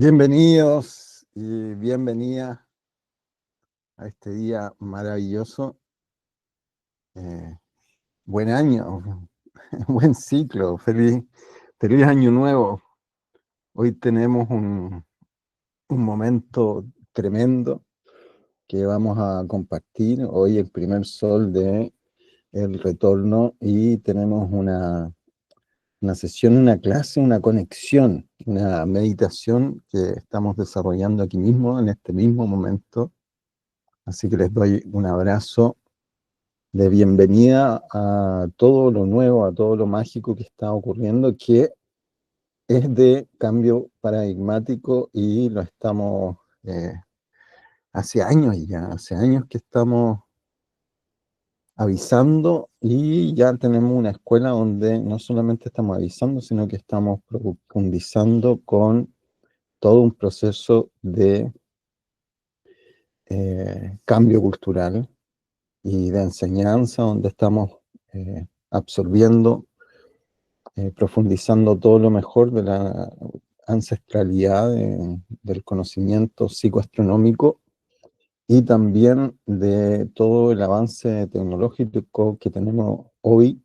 Bienvenidos y bienvenida a este día maravilloso. Eh, Buen año, buen ciclo, feliz año nuevo. Hoy tenemos un momento tremendo que vamos a compartir. Hoy el primer sol de el retorno y tenemos una sesión, una clase, una conexión, una meditación que estamos desarrollando aquí mismo, en este mismo momento. Así que les doy un abrazo de bienvenida a todo lo nuevo, a todo lo mágico que está ocurriendo, que es de cambio paradigmático y lo estamos, hace años ya, hace años que estamos avisando y ya tenemos una escuela donde no solamente estamos avisando, sino que estamos profundizando con todo un proceso de cambio cultural y de enseñanza, donde estamos absorbiendo, profundizando todo lo mejor de la ancestralidad del conocimiento psicoastronómico y también de todo el avance tecnológico que tenemos hoy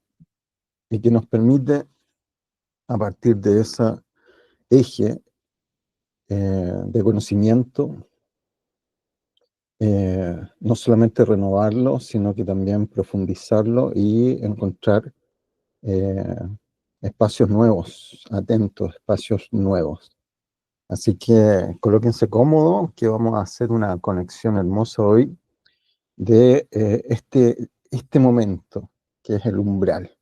y que nos permite, a partir de ese eje de conocimiento, no solamente renovarlo, sino que también profundizarlo y encontrar eh, espacios nuevos, atentos, espacios nuevos. Así que colóquense cómodos, que vamos a hacer una conexión hermosa hoy de este momento, que es el umbral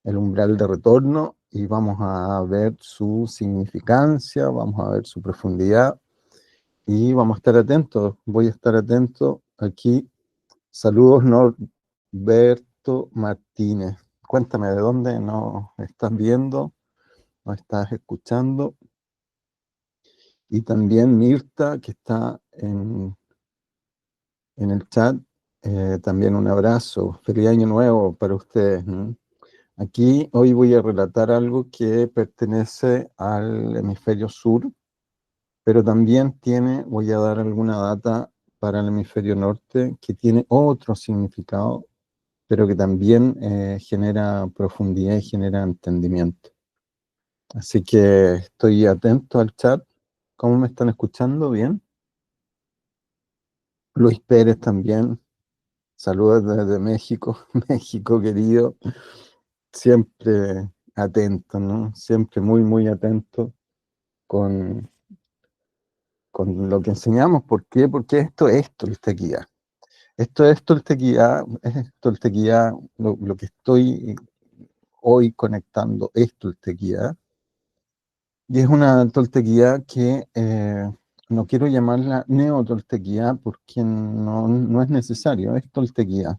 de retorno, y vamos a ver su significancia, vamos a ver su profundidad, y vamos a estar atentos. Voy a estar atento aquí. Saludos, Norberto Martínez. Cuéntame de dónde nos estás viendo, nos estás escuchando. Y también Mirta, que está en el chat, también un abrazo. Feliz año nuevo para ustedes, ¿no? Aquí hoy voy a relatar algo que pertenece al hemisferio sur, pero también voy a dar alguna data para el hemisferio norte que tiene otro significado, pero que también genera profundidad y genera entendimiento. Así que estoy atento al chat. ¿Cómo me están escuchando? ¿Bien? Luis Pérez también. Saludos desde México, México querido. Siempre atento, ¿no? Siempre muy, muy atento con, con lo que enseñamos. ¿Por qué? Porque esto es toltequidad. Esto es toltequidad, lo que estoy hoy conectando es toltequidad. Y es una toltequidad que no quiero llamarla neotoltequidad porque no es necesario, es toltequidad.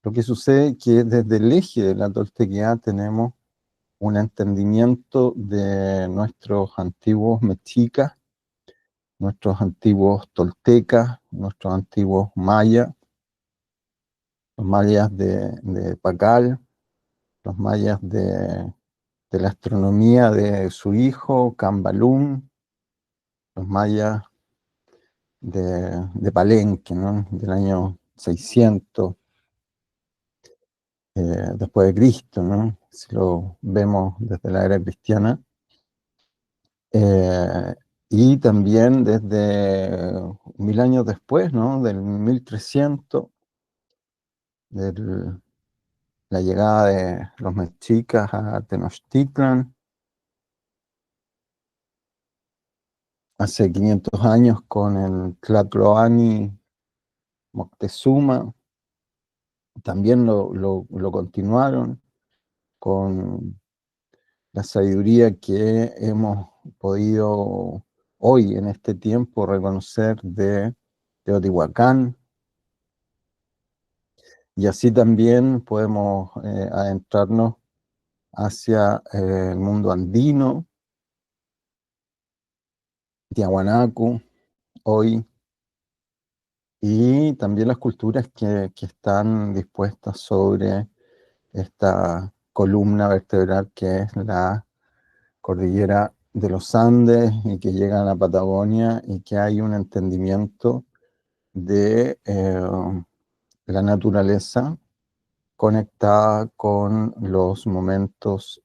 Lo que sucede es que desde el eje de la toltequidad tenemos un entendimiento de nuestros antiguos mexicas, nuestros antiguos toltecas, nuestros antiguos mayas, los mayas de Pacal, los mayas de la astronomía de su hijo, Cambalún, los mayas de Palenque, ¿no? Del año 600 después de Cristo, ¿no? Si lo vemos desde la era cristiana. Eh, y también desde 1000 años después, ¿no? Del 1300, de la llegada de los mexicas a Tenochtitlan, hace 500 años con el Tlatoani Moctezuma, también lo continuaron con la sabiduría que hemos podido hoy en este tiempo reconocer de Teotihuacán, y así también podemos adentrarnos hacia el mundo andino, Tiahuanacu, hoy, y también las culturas que están dispuestas sobre esta columna vertebral que es la cordillera de los Andes y que llegan a la Patagonia y que hay un entendimiento de la naturaleza conectada con los momentos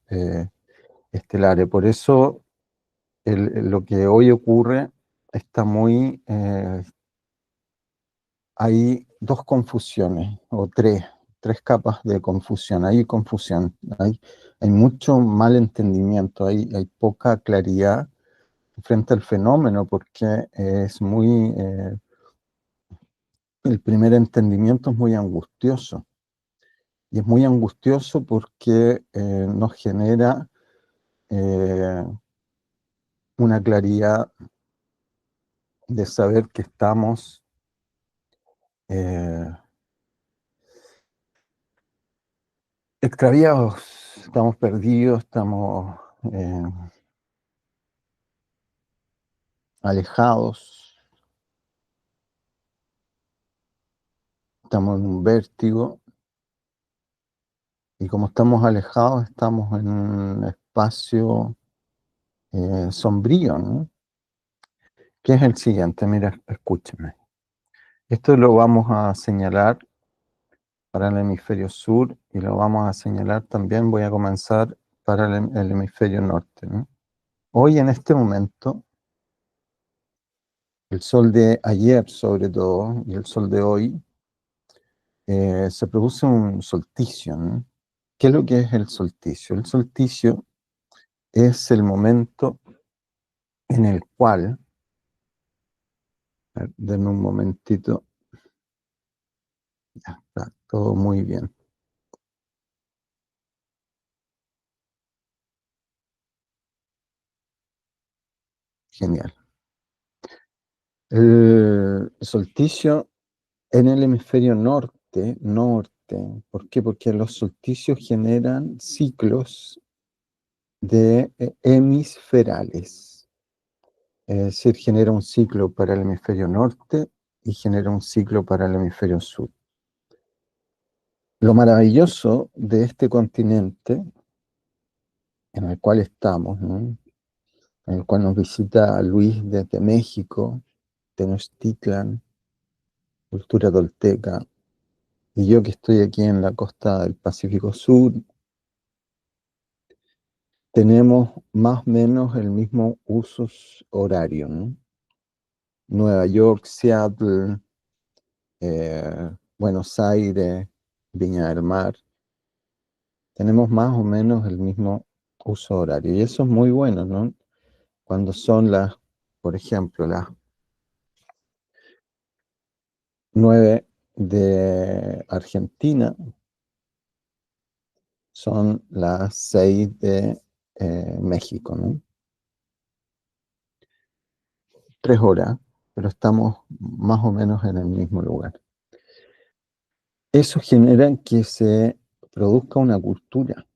estelares. Por eso lo que hoy ocurre está muy... hay dos confusiones o tres capas de confusión. Hay confusión, hay mucho malentendimiento, hay poca claridad frente al fenómeno porque es muy... el primer entendimiento es muy angustioso. Y es muy angustioso porque nos genera eh, una claridad de saber que estamos eh, extraviados, estamos perdidos, estamos eh, alejados, estamos en un vértigo y como estamos alejados estamos en un espacio sombrío, ¿no? Que es el siguiente, mira, escúchame. Esto lo vamos a señalar para el hemisferio sur y lo vamos a señalar también, voy a comenzar para el hemisferio norte, ¿no? Hoy en este momento, el sol de ayer sobre todo y el sol de hoy, se produce un solsticio, ¿no? ¿Qué es lo que es el solsticio? El solsticio es el momento en el cual, a ver, denme un momentito, ya está todo muy bien, genial. El solsticio en el hemisferio norte, ¿por qué? Porque los solsticios generan ciclos de hemisferales. Es decir, genera un ciclo para el hemisferio norte y genera un ciclo para el hemisferio sur. Lo maravilloso de este continente en el cual estamos, ¿no? En el cual nos visita Luis desde México, Tenochtitlan, cultura tolteca, y yo que estoy aquí en la costa del Pacífico Sur, tenemos más o menos el mismo uso horario, ¿no? Nueva York, Seattle, Buenos Aires, Viña del Mar, tenemos más o menos el mismo uso horario. Y eso es muy bueno, ¿no? Cuando son por ejemplo, las 9 de Argentina, son las 6 de México, ¿no? 3 horas, pero estamos más o menos en el mismo lugar. Eso genera que se produzca una cultura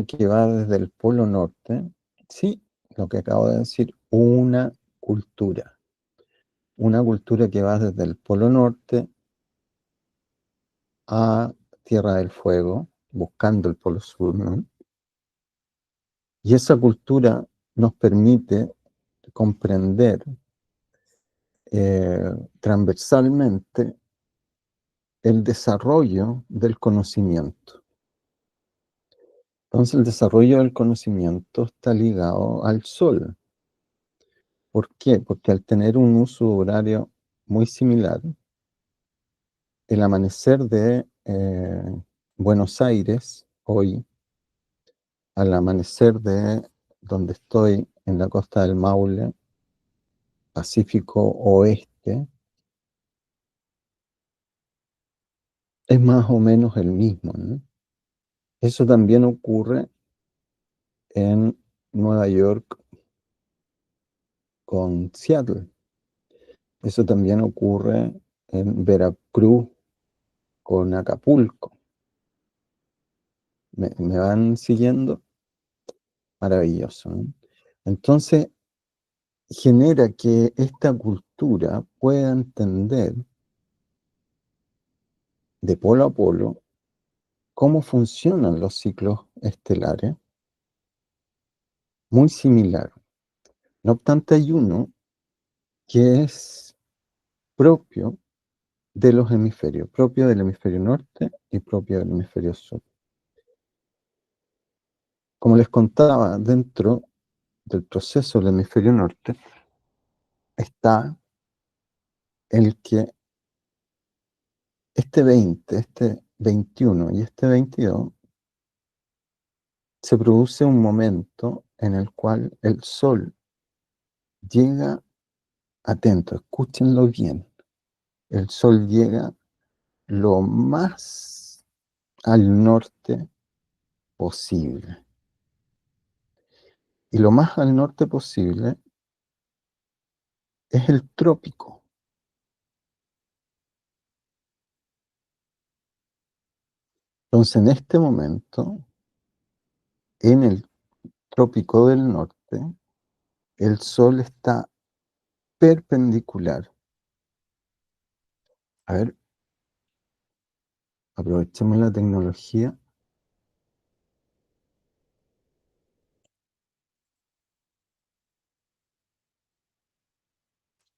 que va desde el Polo Norte, sí, lo que acabo de decir, una cultura que va desde el Polo Norte a Tierra del Fuego, buscando el Polo Sur, ¿no? Y esa cultura nos permite comprender transversalmente el desarrollo del conocimiento. Entonces el desarrollo del conocimiento está ligado al sol. ¿Por qué? Porque al tener un uso horario muy similar, el amanecer de Buenos Aires hoy al amanecer de donde estoy en la costa del Maule, Pacífico Oeste, es más o menos el mismo, ¿no? Eso también ocurre en Nueva York con Seattle. Eso también ocurre en Veracruz con Acapulco. ¿Me van siguiendo? Maravilloso, ¿no? Entonces, genera que esta cultura pueda entender de polo a polo cómo funcionan los ciclos estelares muy similar. No obstante, hay uno que es propio de los hemisferios, propio del hemisferio norte y propio del hemisferio sur. Como les contaba, dentro del proceso del hemisferio norte está el que este 20, este 21 y este 22 se produce un momento en el cual el Sol llega, atento, escúchenlo bien, el Sol llega lo más al norte posible. Y lo más al norte posible es el trópico. Entonces, en este momento, en el trópico del norte, el Sol está perpendicular. A ver, aprovechemos la tecnología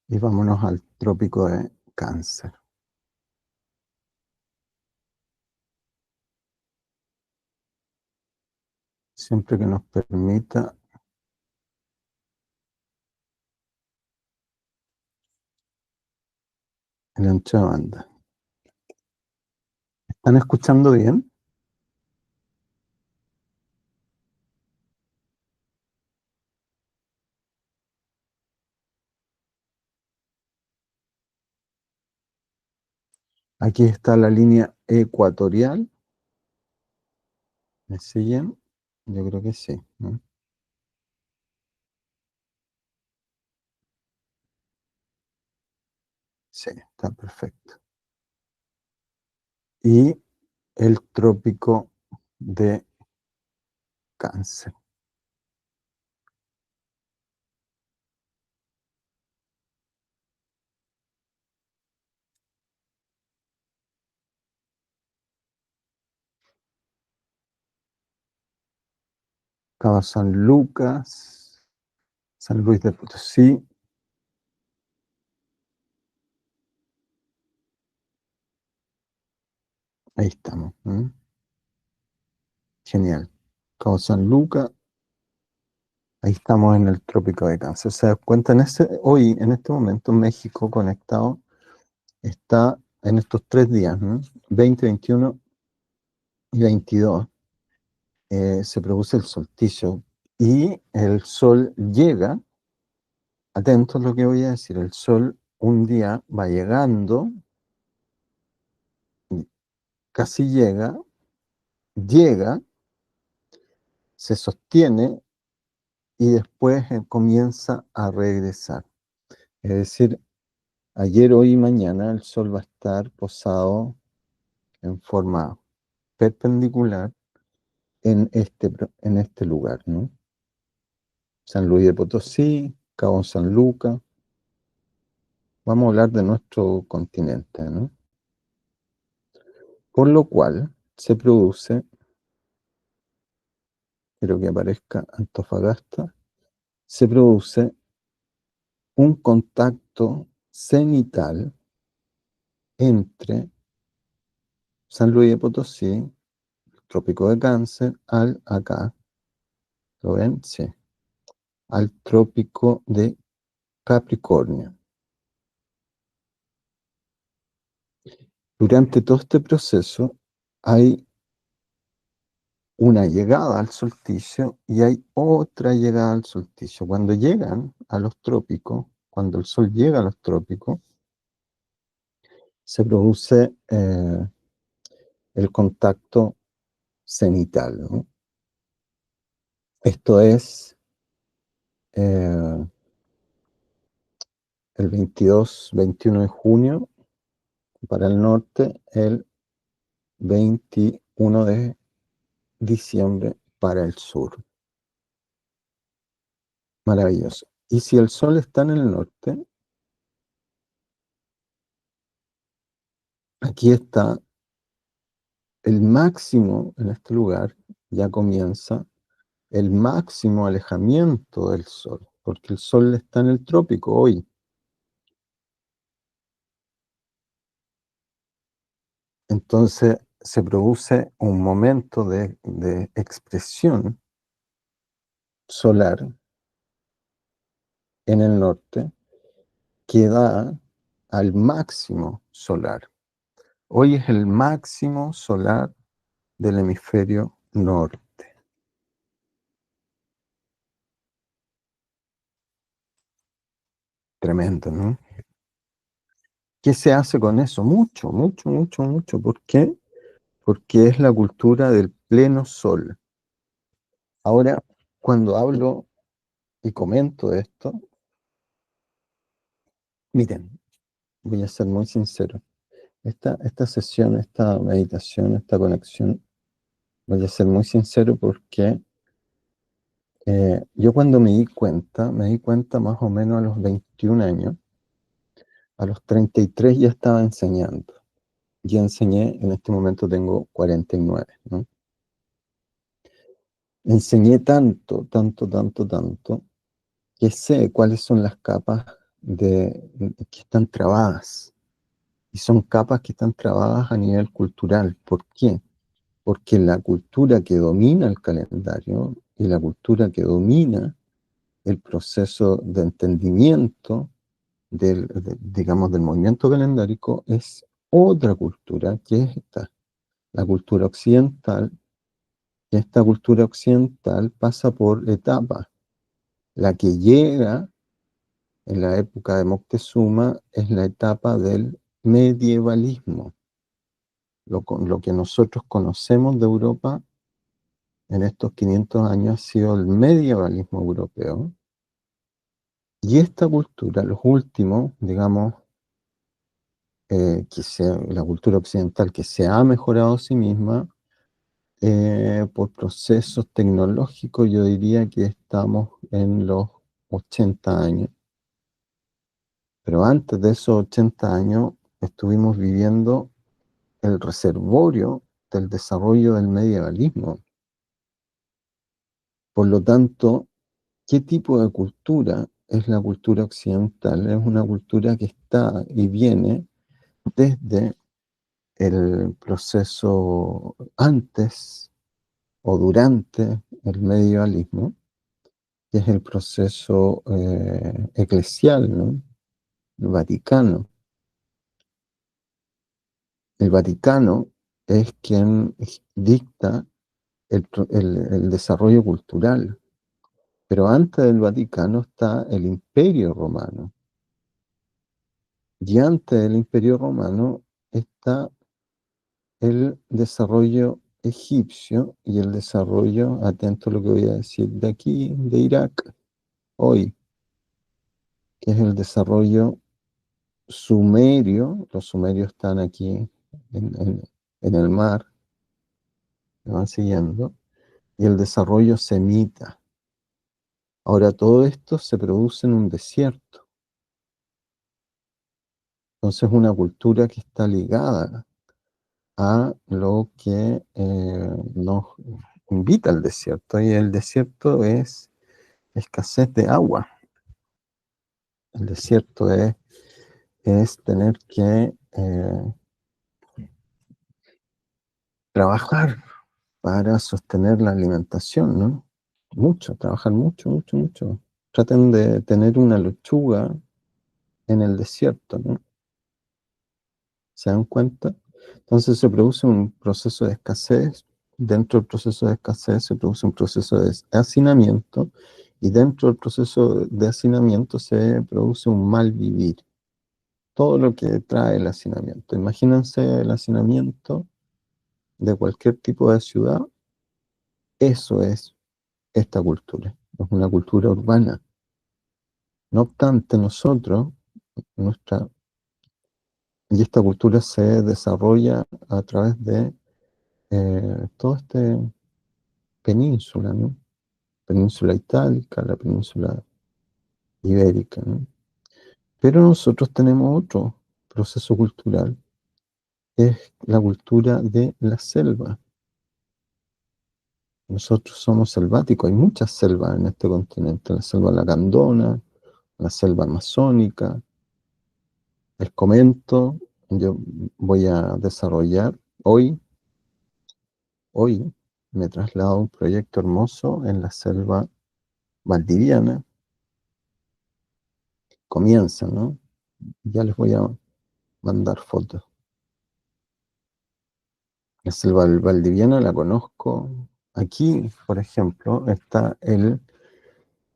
y vámonos al trópico de Cáncer. Siempre que nos permita el ancho de banda. ¿Están escuchando bien? Aquí está la línea ecuatorial. ¿Me siguen? Yo creo que sí, ¿no? Sí, está perfecto. Y el trópico de Cáncer. Cabo San Lucas, San Luis de Potosí. Ahí estamos. ¿Mm? Genial. Cabo San Lucas, ahí estamos en el trópico de Cáncer. Se dan cuenta, hoy, en este momento, México conectado está en estos 3 días, ¿no? 20, 21 y 22. Se produce el solsticio y el sol llega, atentos a lo que voy a decir, el sol un día va llegando, casi llega, se sostiene y después comienza a regresar. Es decir, ayer, hoy y mañana el sol va a estar posado en forma perpendicular en este lugar, ¿no? San Luis de Potosí, Cabo San Lucas. Vamos a hablar de nuestro continente, ¿no? Por lo cual se produce, quiero que aparezca Antofagasta, se produce un contacto cenital entre San Luis de Potosí, el trópico de Cáncer, acá, ¿lo ven? Sí, al trópico de Capricornio. Durante todo este proceso hay una llegada al solsticio y hay otra llegada al solsticio. Cuando llegan a los trópicos, cuando el sol llega a los trópicos, se produce el contacto cenital, ¿no? Esto es eh, el 22, 21 de junio para el norte, el 21 de diciembre para el sur. Maravilloso. Y si el sol está en el norte, aquí está el máximo en este lugar, ya comienza el máximo alejamiento del Sol, porque el Sol está en el trópico hoy. Entonces se produce un momento de expresión solar en el norte que da al máximo solar. Hoy es el máximo solar del hemisferio norte. Tremendo, ¿no? ¿Qué se hace con eso? Mucho, mucho, mucho, mucho. ¿Por qué? Porque es la cultura del pleno sol. Ahora, cuando hablo y comento esto, miren, voy a ser muy sincero. Esta sesión, esta meditación, esta conexión, voy a ser muy sincero porque yo cuando me di cuenta más o menos a los 21 años, a los 33 ya estaba enseñando. Ya enseñé, en este momento tengo 49, ¿no? Enseñé tanto, tanto, tanto, tanto, que sé cuáles son las capas que están trabadas. Y son capas que están trabadas a nivel cultural. ¿Por qué? Porque la cultura que domina el calendario y la cultura que domina el proceso de entendimiento digamos, del movimiento calendárico es otra cultura que es esta, la cultura occidental. Y esta cultura occidental pasa por etapas. La que llega en la época de Moctezuma es la etapa del medievalismo. Lo que nosotros conocemos de Europa en estos 500 años ha sido el medievalismo europeo. Y esta cultura, los últimos, digamos, la cultura occidental que se ha mejorado a sí misma por procesos tecnológicos, yo diría que estamos en los 80 años. Pero antes de esos 80 años estuvimos viviendo el reservorio del desarrollo del medievalismo. Por lo tanto, ¿qué tipo de cultura es la cultura occidental? Es una cultura que está y viene desde el proceso antes o durante el medievalismo, que es el proceso eclesial, ¿no? El Vaticano. El Vaticano es quien dicta el desarrollo cultural, pero antes del Vaticano está el Imperio Romano, y antes del Imperio Romano está el desarrollo egipcio y el desarrollo, atento a lo que voy a decir, de aquí, de Irak, hoy, que es el desarrollo sumerio. Los sumerios están aquí en el mar, me van siguiendo, y el desarrollo semita. Ahora, todo esto se produce en un desierto. Entonces, una cultura que está ligada a lo que nos invita al desierto. Y el desierto es escasez de agua. El desierto es tener que trabajar para sostener la alimentación, ¿no? Mucho, trabajar mucho, mucho, mucho. Traten de tener una lechuga en el desierto, ¿no? ¿Se dan cuenta? Entonces se produce un proceso de escasez. Dentro del proceso de escasez se produce un proceso de hacinamiento, y dentro del proceso de hacinamiento se produce un mal vivir. Todo lo que trae el hacinamiento. Imagínense el hacinamiento de cualquier tipo de ciudad. Eso es esta cultura. Es una cultura urbana. No obstante, nuestra, y esta cultura se desarrolla a través de toda esta península, ¿no? Península itálica, la península ibérica, ¿no? Pero nosotros tenemos otro proceso cultural, que es la cultura de la selva. Nosotros somos selváticos, hay muchas selvas en este continente, la selva lacandona, la selva amazónica. Les comento, yo voy a desarrollar hoy me traslado a un proyecto hermoso en la selva valdiviana. Comienza, ¿no? Ya les voy a mandar fotos. La selva valdiviana la conozco. Aquí, por ejemplo, está el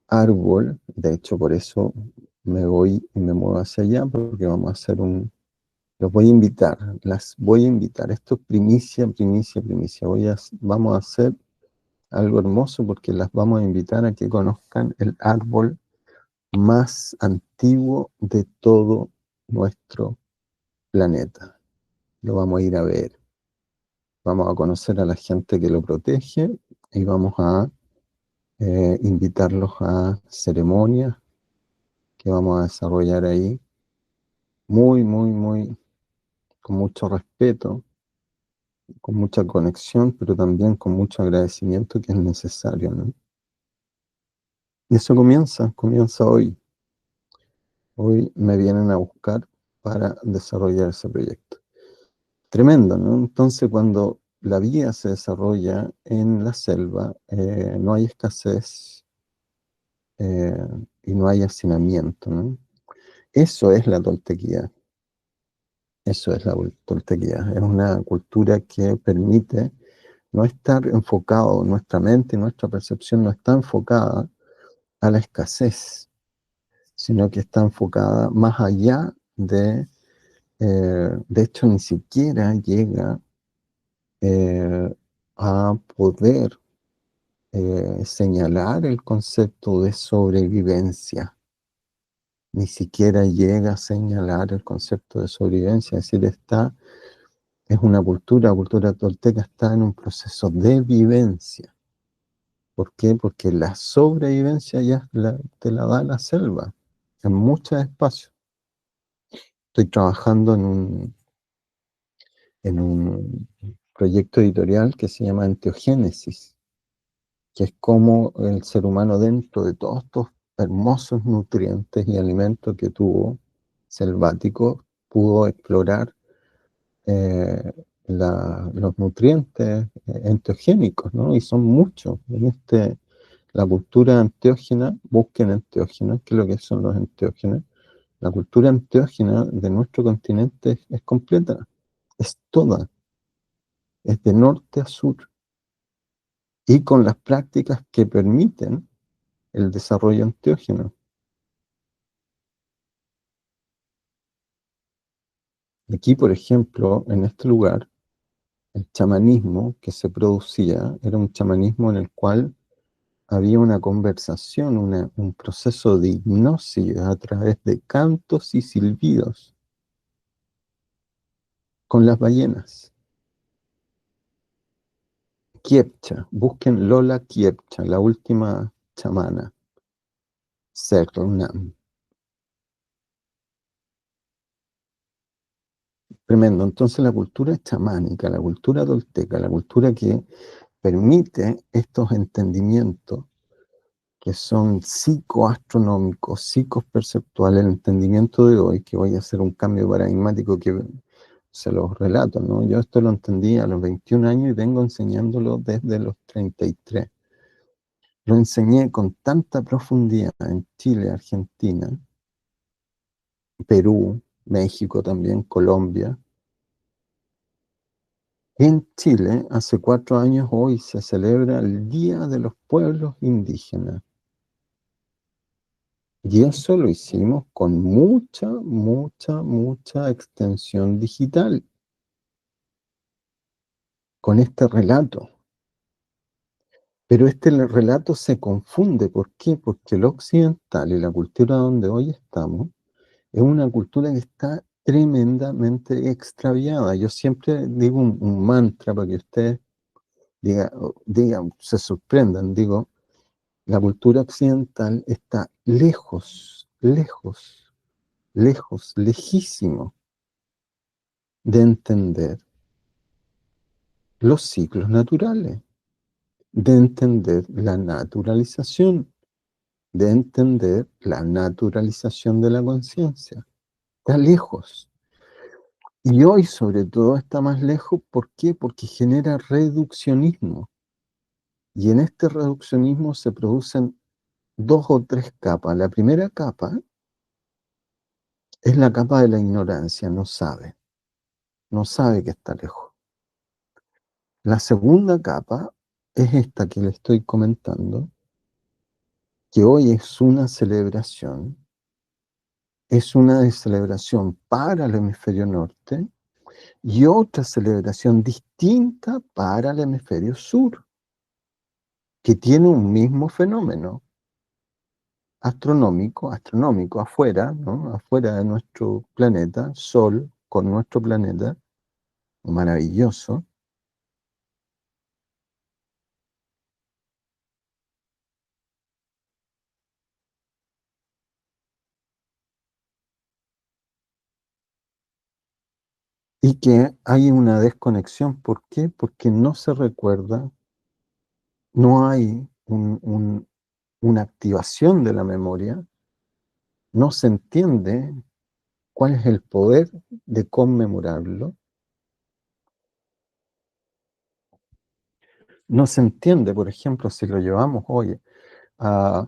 árbol. De hecho, por eso me voy y me muevo hacia allá, porque vamos a hacer los voy a invitar, las voy a invitar. Esto es primicia, primicia, primicia. Vamos a hacer algo hermoso porque las vamos a invitar a que conozcan el árbol más antiguo de todo nuestro planeta. Lo vamos a ir a ver. Vamos a conocer a la gente que lo protege y vamos a invitarlos a ceremonias que vamos a desarrollar ahí, muy, muy, muy, con mucho respeto, con mucha conexión, pero también con mucho agradecimiento que es necesario, ¿no? Y eso comienza hoy. Hoy me vienen a buscar para desarrollar ese proyecto. Tremendo, ¿no? Entonces, cuando la vida se desarrolla en la selva, no hay escasez eh, y no hay hacinamiento, ¿no? Eso es la toltequidad. Eso es la toltequidad. Es una cultura que permite no estar enfocado, nuestra mente y nuestra percepción no está enfocada a la escasez, sino que está enfocada más allá de hecho, ni siquiera llega a poder señalar el concepto de sobrevivencia, ni siquiera llega a señalar el concepto de sobrevivencia, es decir, es una cultura, la cultura tolteca está en un proceso de vivencia. ¿Por qué? Porque la sobrevivencia ya te la da la selva, en muchos espacios. Estoy trabajando en un proyecto editorial que se llama Enteogénesis, que es como el ser humano dentro de todos estos hermosos nutrientes y alimentos que tuvo selvático, pudo explorar eh, los nutrientes enteogénicos, ¿no? Y son muchos. La cultura enteógena, busquen enteógenos, ¿qué es lo que son los enteógenos? La cultura enteógena de nuestro continente es completa, es toda, es de norte a sur, y con las prácticas que permiten el desarrollo enteógeno. Aquí, por ejemplo, en este lugar, el chamanismo que se producía era un chamanismo en el cual había una conversación, un proceso de hipnosis a través de cantos y silbidos con las ballenas. Kiepcha, busquen Lola Kiepcha, la última chamana, Sernam. Tremendo. Entonces la cultura chamánica, la cultura tolteca, la cultura que permite estos entendimientos que son psicoastronómicos, psicoperceptuales, el entendimiento de hoy, que voy a hacer un cambio paradigmático que se los relato, ¿no? Yo esto lo entendí a los 21 años y vengo enseñándolo desde los 33. Lo enseñé con tanta profundidad en Chile, Argentina, Perú, México también, Colombia. En Chile, hace 4 años, hoy se celebra el Día de los Pueblos Indígenas. Y eso lo hicimos con mucha, mucha, mucha extensión digital, con este relato. Pero este relato se confunde. ¿Por qué? Porque el occidental y la cultura donde hoy estamos es una cultura que está tremendamente extraviada. Yo siempre digo un mantra para que ustedes digan, se sorprendan. Digo, la cultura occidental está lejos, lejos, lejos, lejísimo de entender los ciclos naturales. de entender la naturalización, de entender la naturalización de la conciencia. Está lejos. Y hoy sobre todo está más lejos, ¿por qué? Porque genera reduccionismo. Y en este reduccionismo se producen dos o tres capas. La primera capa es la capa de la ignorancia, no sabe que está lejos. La segunda capa es esta que le estoy comentando, que hoy es una celebración para el hemisferio norte y otra celebración distinta para el hemisferio sur, que tiene un mismo fenómeno astronómico afuera, ¿no? Afuera de nuestro planeta, Sol con nuestro planeta, maravilloso, y que hay una desconexión. ¿Por qué? Porque no se recuerda, no hay una activación de la memoria, no se entiende cuál es el poder de conmemorarlo, no se entiende, por ejemplo, si lo llevamos hoy a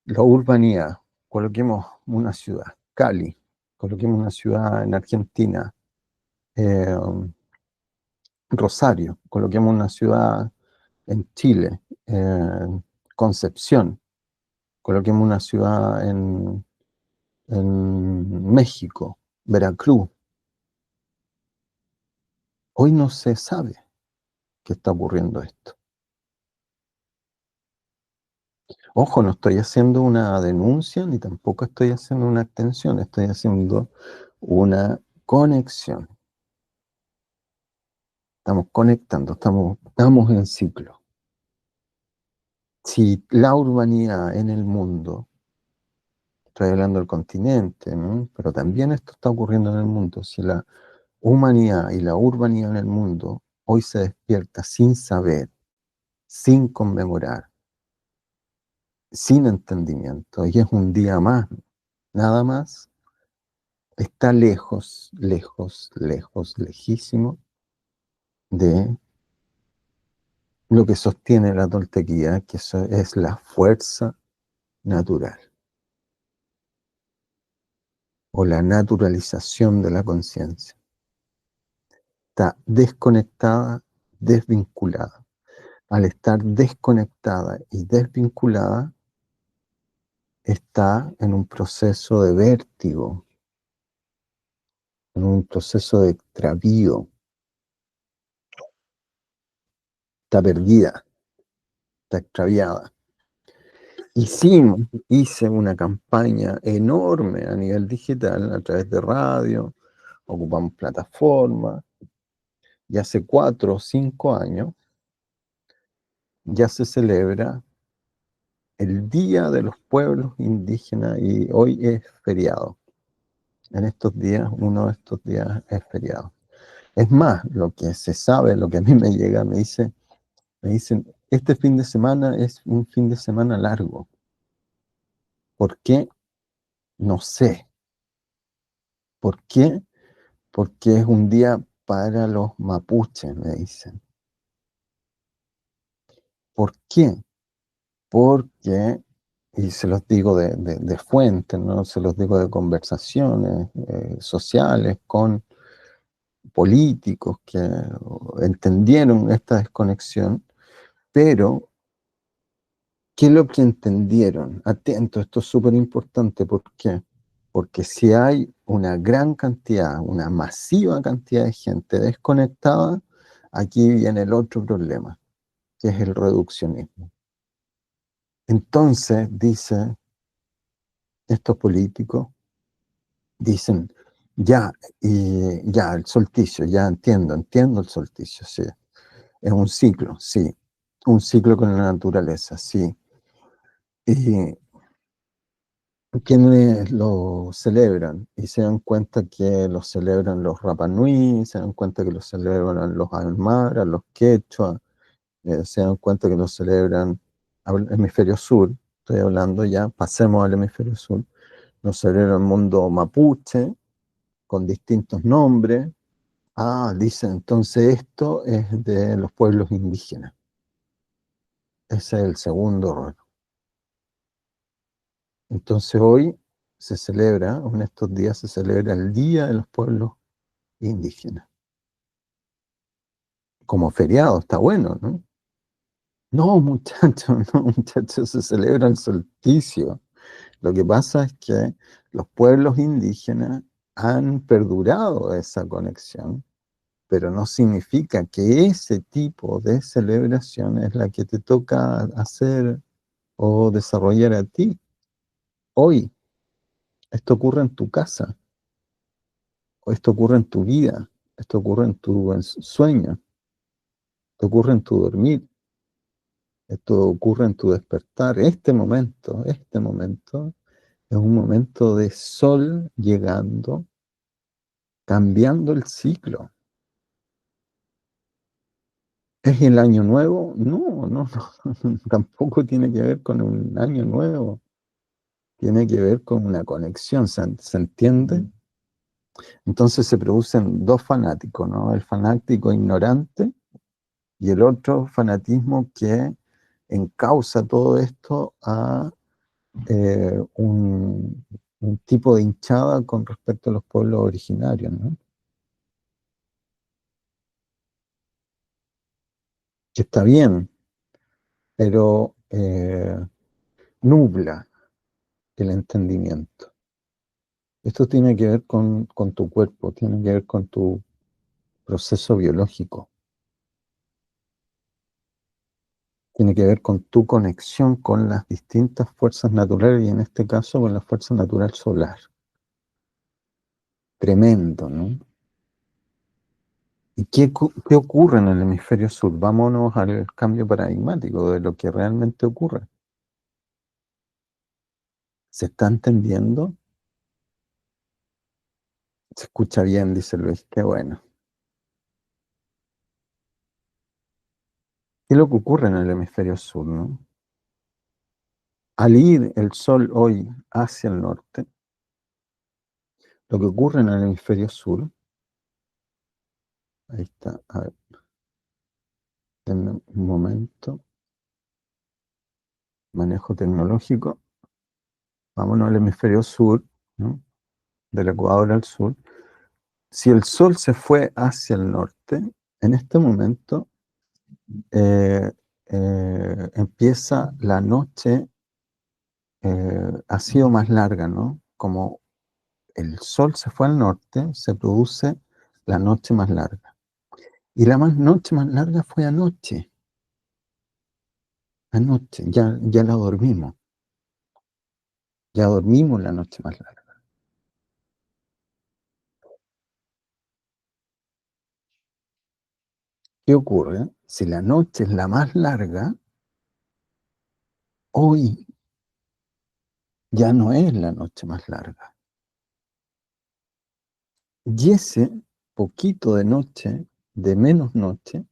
la urbanidad, coloquemos una ciudad, Cali, coloquemos una ciudad en Argentina, eh, Rosario, coloquemos una ciudad en Chile, Concepción, coloquemos una ciudad en México, Veracruz. Hoy no se sabe que está ocurriendo esto. Ojo, no estoy haciendo una denuncia ni tampoco estoy haciendo una extensión, estoy haciendo una conexión. Estamos conectando, estamos en ciclo. Si la urbanidad en el mundo, estoy hablando del continente, ¿no? Pero también esto está ocurriendo en el mundo, si la humanidad y la urbanidad en el mundo hoy se despierta sin saber, sin conmemorar, sin entendimiento, y es un día más, nada más, está lejos, lejos, lejos, lejísimo de lo que sostiene la toltequía, que eso es la fuerza natural o la naturalización de la conciencia. Está desconectada, desvinculada. Al estar desconectada y desvinculada, está en un proceso de vértigo, en un proceso de extravío, está perdida, está extraviada. Hice una campaña enorme a nivel digital, a través de radio, ocupamos plataformas, y hace 4 o 5 años ya se celebra el Día de los Pueblos Indígenas y hoy es feriado. En estos días, uno de estos días es feriado. Es más, lo que se sabe, lo que a mí me llega, me dicen, este fin de semana es un fin de semana largo. ¿Por qué? No sé. ¿Por qué? Porque es un día para los mapuches, me dicen. ¿Por qué? Porque, y se los digo de fuente, ¿no? Se los digo de conversaciones sociales con políticos que entendieron esta desconexión, pero ¿qué es lo que entendieron? Atento, esto es súper importante. ¿Por qué? Porque si hay una gran cantidad, una masiva cantidad de gente desconectada, aquí viene el otro problema, que es el reduccionismo. Entonces, dicen estos políticos, dicen, ya, y ya, el solsticio, ya entiendo el solsticio, sí. Es un ciclo, sí. Un ciclo con la naturaleza, sí. Y quienes lo celebran y se dan cuenta que lo celebran los Rapa Nui, se dan cuenta que lo celebran los Aymara, los Quechua, se dan cuenta que lo celebran al hemisferio sur, estoy hablando ya, pasemos al hemisferio sur, lo celebra el mundo mapuche, con distintos nombres. Ah, dicen, entonces esto es de los pueblos indígenas. Ese es el segundo error. Entonces hoy se celebra, en estos días se celebra el Día de los Pueblos Indígenas. Como feriado, está bueno, ¿no? No, muchachos, no, muchachos, se celebra el solsticio. Lo que pasa es que los pueblos indígenas han perdurado esa conexión, pero no significa que ese tipo de celebración es la que te toca hacer o desarrollar a ti. Hoy, esto ocurre en tu casa, o esto ocurre en tu vida, esto ocurre en tu sueño, esto ocurre en tu dormir, esto ocurre en tu despertar. Este momento es un momento de sol llegando, cambiando el ciclo. ¿Es el año nuevo? No, no, no, tampoco tiene que ver con un año nuevo, tiene que ver con una conexión, ¿se entiende? Entonces se producen dos fanáticos, ¿no? El fanático ignorante y el otro fanatismo que encausa todo esto a un tipo de hinchada con respecto a los pueblos originarios, ¿no? Que está bien, pero nubla el entendimiento. Esto tiene que ver con tu cuerpo, tiene que ver con tu proceso biológico, tiene que ver con tu conexión con las distintas fuerzas naturales y en este caso con la fuerza natural solar. Tremendo, ¿no? ¿Y qué ocurre en el hemisferio sur? Vámonos al cambio paradigmático de lo que realmente ocurre. ¿Se está entendiendo? Se escucha bien, dice Luis, qué bueno. ¿Qué es lo que ocurre en el hemisferio sur, no? Al ir el sol hoy hacia el norte, lo que ocurre en el hemisferio sur, ahí está, a ver, denme un momento, manejo tecnológico, vámonos al hemisferio sur, ¿no? Del Ecuador al sur. Si el sol se fue hacia el norte, en este momento eh, empieza la noche, ha sido más larga, ¿no? Como el sol se fue al norte, se produce la noche más larga. Y la noche más larga fue anoche. Anoche, ya la dormimos. Ya dormimos la noche más larga. ¿Qué ocurre? Si la noche es la más larga, hoy ya no es la noche más larga. Y ese poquito de noche, de menos noche,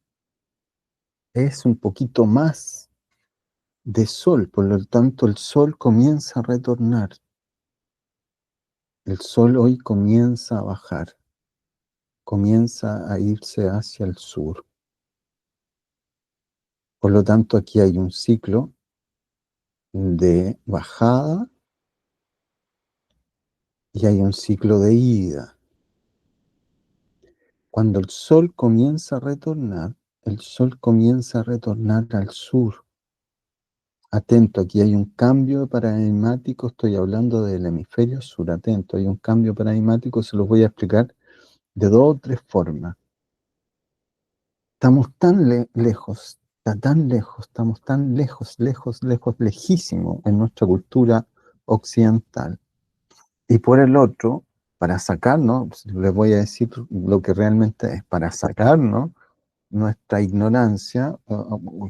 es un poquito más de sol. Por lo tanto, el sol comienza a retornar. El sol hoy comienza a bajar. Comienza a irse hacia el sur. Por lo tanto, aquí hay un ciclo de bajada y hay un ciclo de ida. Cuando el sol comienza a retornar, el sol comienza a retornar al sur. Atento, aquí hay un cambio paradigmático, estoy hablando del hemisferio sur, atento, hay un cambio paradigmático, se los voy a explicar de dos o tres formas. Estamos tan lejos, está tan lejos, estamos tan lejos, lejos, lejos, lejísimo en nuestra cultura occidental. Y por el otro, para sacarnos, les voy a decir lo que realmente es, para sacarnos nuestra ignorancia,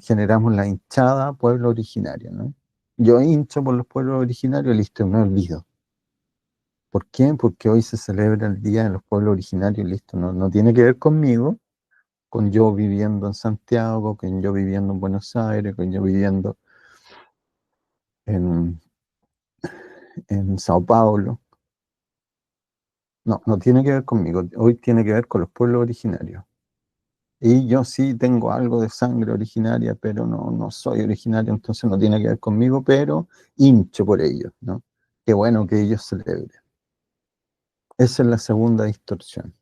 generamos la hinchada pueblo originario, ¿no? Yo hincho por los pueblos originarios, listo, me olvido. ¿Por qué? Porque hoy se celebra el Día de los Pueblos Originarios, listo, no tiene que ver conmigo, con yo viviendo en Santiago, con yo viviendo en Buenos Aires, con yo viviendo en, en Sao Paulo. No, no tiene que ver conmigo, hoy tiene que ver con los pueblos originarios. Y yo sí tengo algo de sangre originaria, pero no soy originario, entonces no tiene que ver conmigo, pero hincho por ellos, ¿no? Qué bueno que ellos celebren. Esa es la segunda distorsión.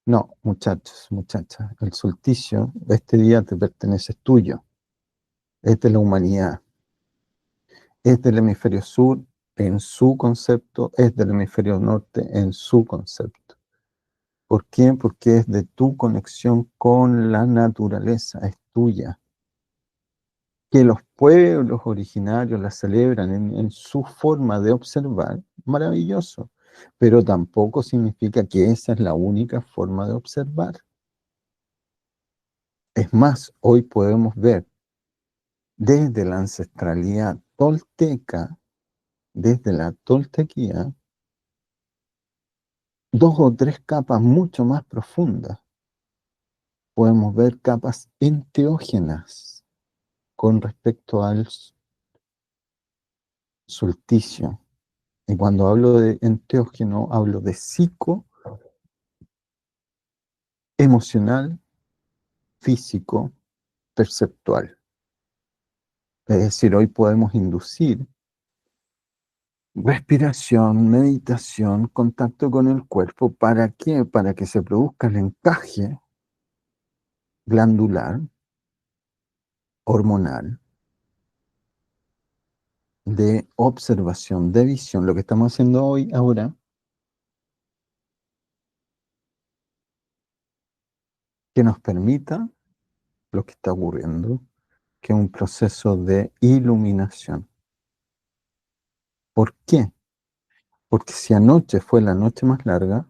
No, muchachos, muchachas, el solsticio, este día te pertenece, es tuyo, es de la humanidad, es del hemisferio sur en su concepto, es del hemisferio norte en su concepto. ¿Por qué? Porque es de tu conexión con la naturaleza, es tuya. Que los pueblos originarios la celebran en su forma de observar, maravilloso, pero tampoco significa que esa es la única forma de observar. Es más, hoy podemos ver desde la ancestralidad tolteca, desde la toltequía, dos o tres capas mucho más profundas. Podemos ver capas enteógenas con respecto al solsticio. Y cuando hablo de enteógeno, hablo de psico, emocional, físico, perceptual. Es decir, hoy podemos inducir respiración, meditación, contacto con el cuerpo. ¿Para qué? Para que se produzca el encaje glandular, hormonal, de observación, de visión. Lo que estamos haciendo hoy, ahora, que nos permita lo que está ocurriendo, que es un proceso de iluminación. ¿Por qué? Porque si anoche fue la noche más larga,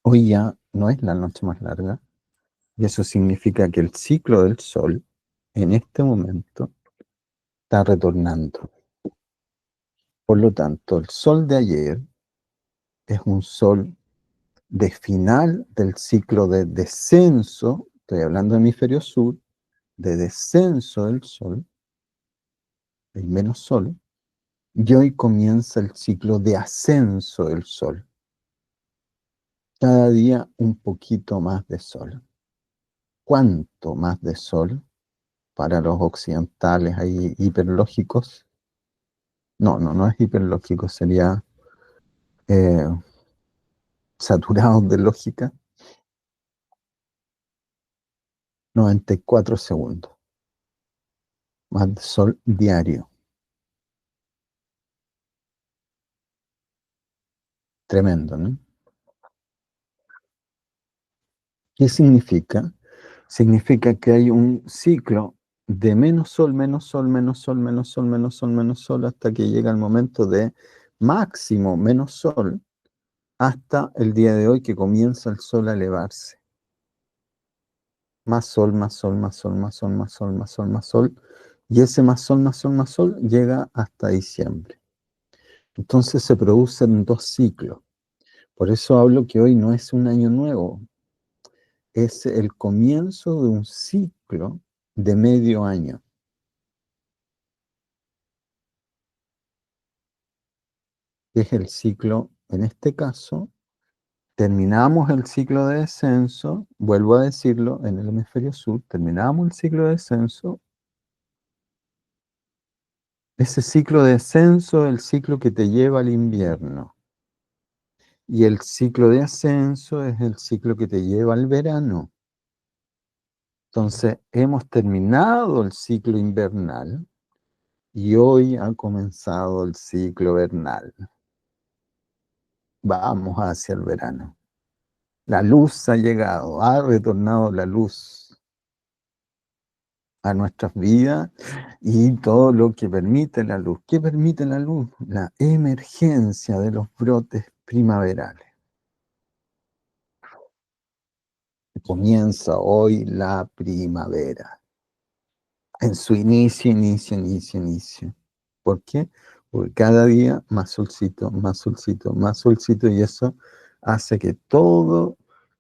hoy ya no es la noche más larga, y eso significa que el ciclo del Sol en este momento está retornando. Por lo tanto, el Sol de ayer es un Sol de final del ciclo de descenso, estoy hablando de hemisferio sur, de descenso del Sol, hay menos Sol, y hoy comienza el ciclo de ascenso del Sol. Cada día un poquito más de Sol. ¿Cuánto más de Sol para los occidentales ahí hiperlógicos? No es hiperlógico, sería eh, saturados de lógica. 94 segundos, más de Sol diario. Tremendo, ¿no? ¿Qué significa? Significa que hay un ciclo de menos sol, menos sol, menos sol, menos sol, menos sol, menos sol, hasta que llega el momento de máximo menos sol, hasta el día de hoy que comienza el sol a elevarse. Más sol, más sol, más sol, más sol, más sol, más sol, más sol. Y ese más sol, más sol, más sol llega hasta diciembre. Entonces se producen dos ciclos. Por eso hablo que hoy no es un año nuevo, es el comienzo de un ciclo de medio año. Que es el ciclo, en este caso, terminamos el ciclo de descenso, vuelvo a decirlo, en el hemisferio sur, terminamos el ciclo de descenso. Ese ciclo de descenso es el ciclo que te lleva al invierno. Y el ciclo de ascenso es el ciclo que te lleva al verano. Entonces, hemos terminado el ciclo invernal y hoy ha comenzado el ciclo vernal. Vamos hacia el verano. La luz ha llegado, ha retornado la luz a nuestras vidas y todo lo que permite la luz. ¿Qué permite la luz? La emergencia de los brotes primaverales. Comienza hoy la primavera, en su inicio, inicio, inicio, inicio. ¿Por qué? Porque cada día más solcito, más solcito, más solcito, y eso hace que todas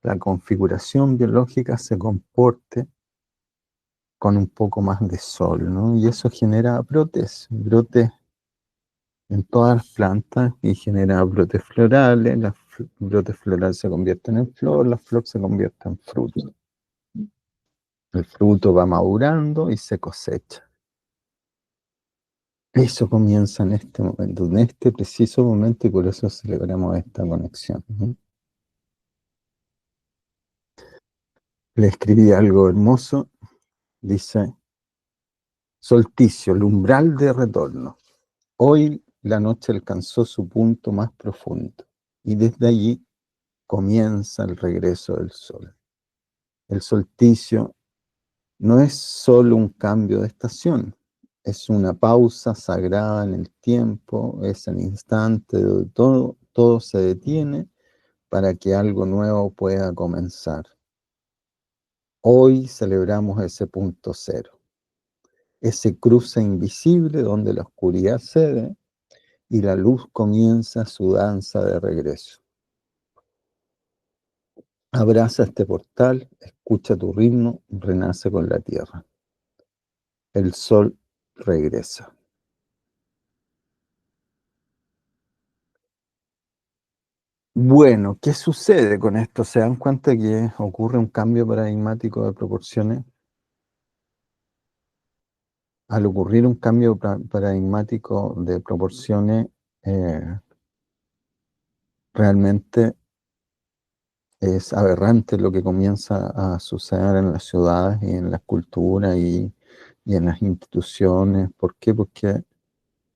la configuración biológica se comporte con un poco más de sol, ¿no? Y eso genera brotes en todas las plantas y genera brotes florales, los brotes florales se convierten en flor, la flor se convierte en fruto. El fruto va madurando y se cosecha. Eso comienza en este momento, en este preciso momento, y por eso celebramos esta conexión, ¿no? Le escribí algo hermoso, dice, solsticio, el umbral de retorno. Hoy la noche alcanzó su punto más profundo y desde allí comienza el regreso del sol. El solsticio no es solo un cambio de estación, es una pausa sagrada en el tiempo, es el instante donde todo se detiene para que algo nuevo pueda comenzar. Hoy celebramos ese punto cero, ese cruce invisible donde la oscuridad cede y la luz comienza su danza de regreso. Abraza este portal, escucha tu ritmo, renace con la tierra. El sol regresa. Bueno, ¿qué sucede con esto? ¿Se dan cuenta que ocurre un cambio paradigmático de proporciones? Al ocurrir un cambio paradigmático de proporciones, eh, realmente es aberrante lo que comienza a suceder en las ciudades y en las culturas y en las instituciones. ¿Por qué? Porque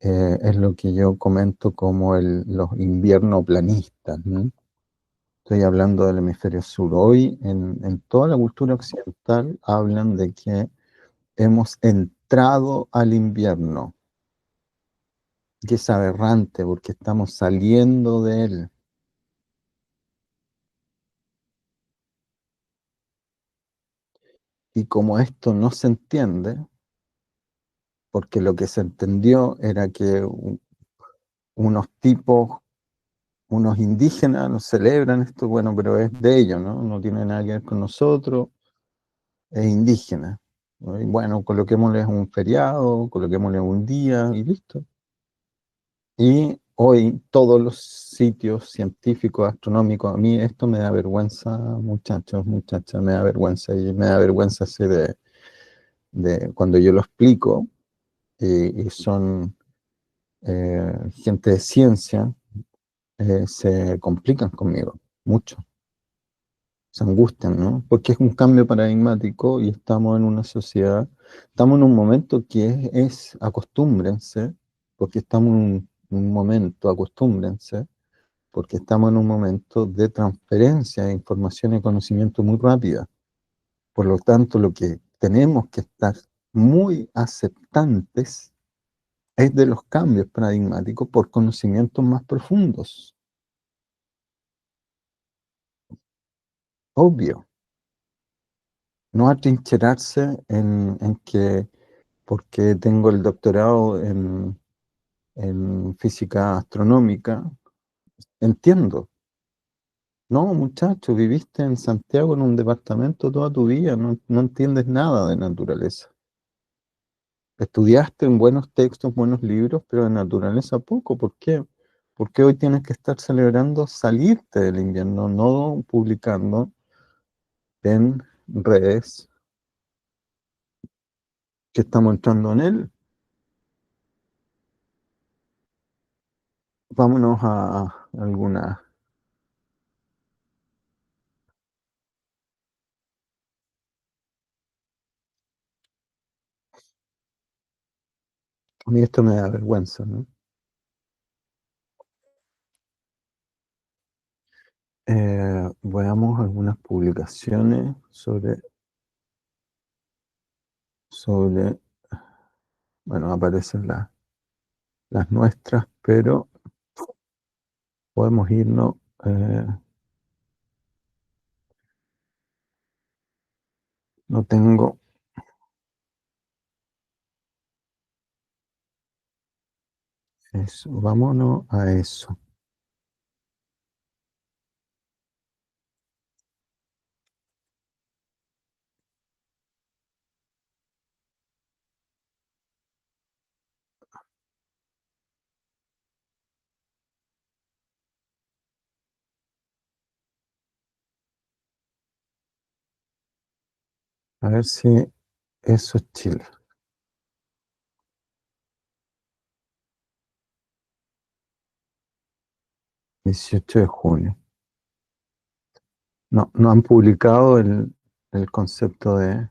es lo que yo comento como los inviernos planistas, ¿no? Estoy hablando del hemisferio sur. Hoy en toda la cultura occidental hablan de que hemos entrado al invierno, que es aberrante porque estamos saliendo de él. Y como esto no se entiende, porque lo que se entendió era que unos tipos, unos indígenas nos celebran esto, bueno, pero es de ellos, ¿no? No tiene nada que ver con nosotros, es indígena, ¿no? Y bueno, coloquémosle un feriado, coloquémosle un día y listo. Y hoy todos los sitios científicos, astronómicos, a mí esto me da vergüenza, muchachos, muchachas, me da vergüenza, y me da vergüenza así de cuando yo lo explico, y son gente de ciencia, se complican conmigo, mucho, se angustian, ¿no? Porque es un cambio paradigmático y estamos en una sociedad, estamos en un momento que acostúmbrense, porque estamos en un momento, acostúmbrense, porque estamos en un momento de transferencia de información y conocimiento muy rápida. Por lo tanto, lo que tenemos que estar muy aceptantes es de los cambios paradigmáticos por conocimientos más profundos. Obvio, no atrincherarse en que porque tengo el doctorado en física astronómica, entiendo. No, muchacho, viviste en Santiago en un departamento toda tu vida, no entiendes nada de naturaleza. Estudiaste en buenos textos, buenos libros, pero de naturaleza poco. ¿Por qué? Porque hoy tienes que estar celebrando salirte del invierno, no publicando en redes que estamos entrando en él. Vámonos a alguna. A mí esto me da vergüenza, ¿no? Veamos algunas publicaciones sobre, bueno, aparecen las nuestras, pero podemos irnos, no tengo eso, vámonos a eso. A ver si eso es Chile. 18 de junio. No, no han publicado el concepto de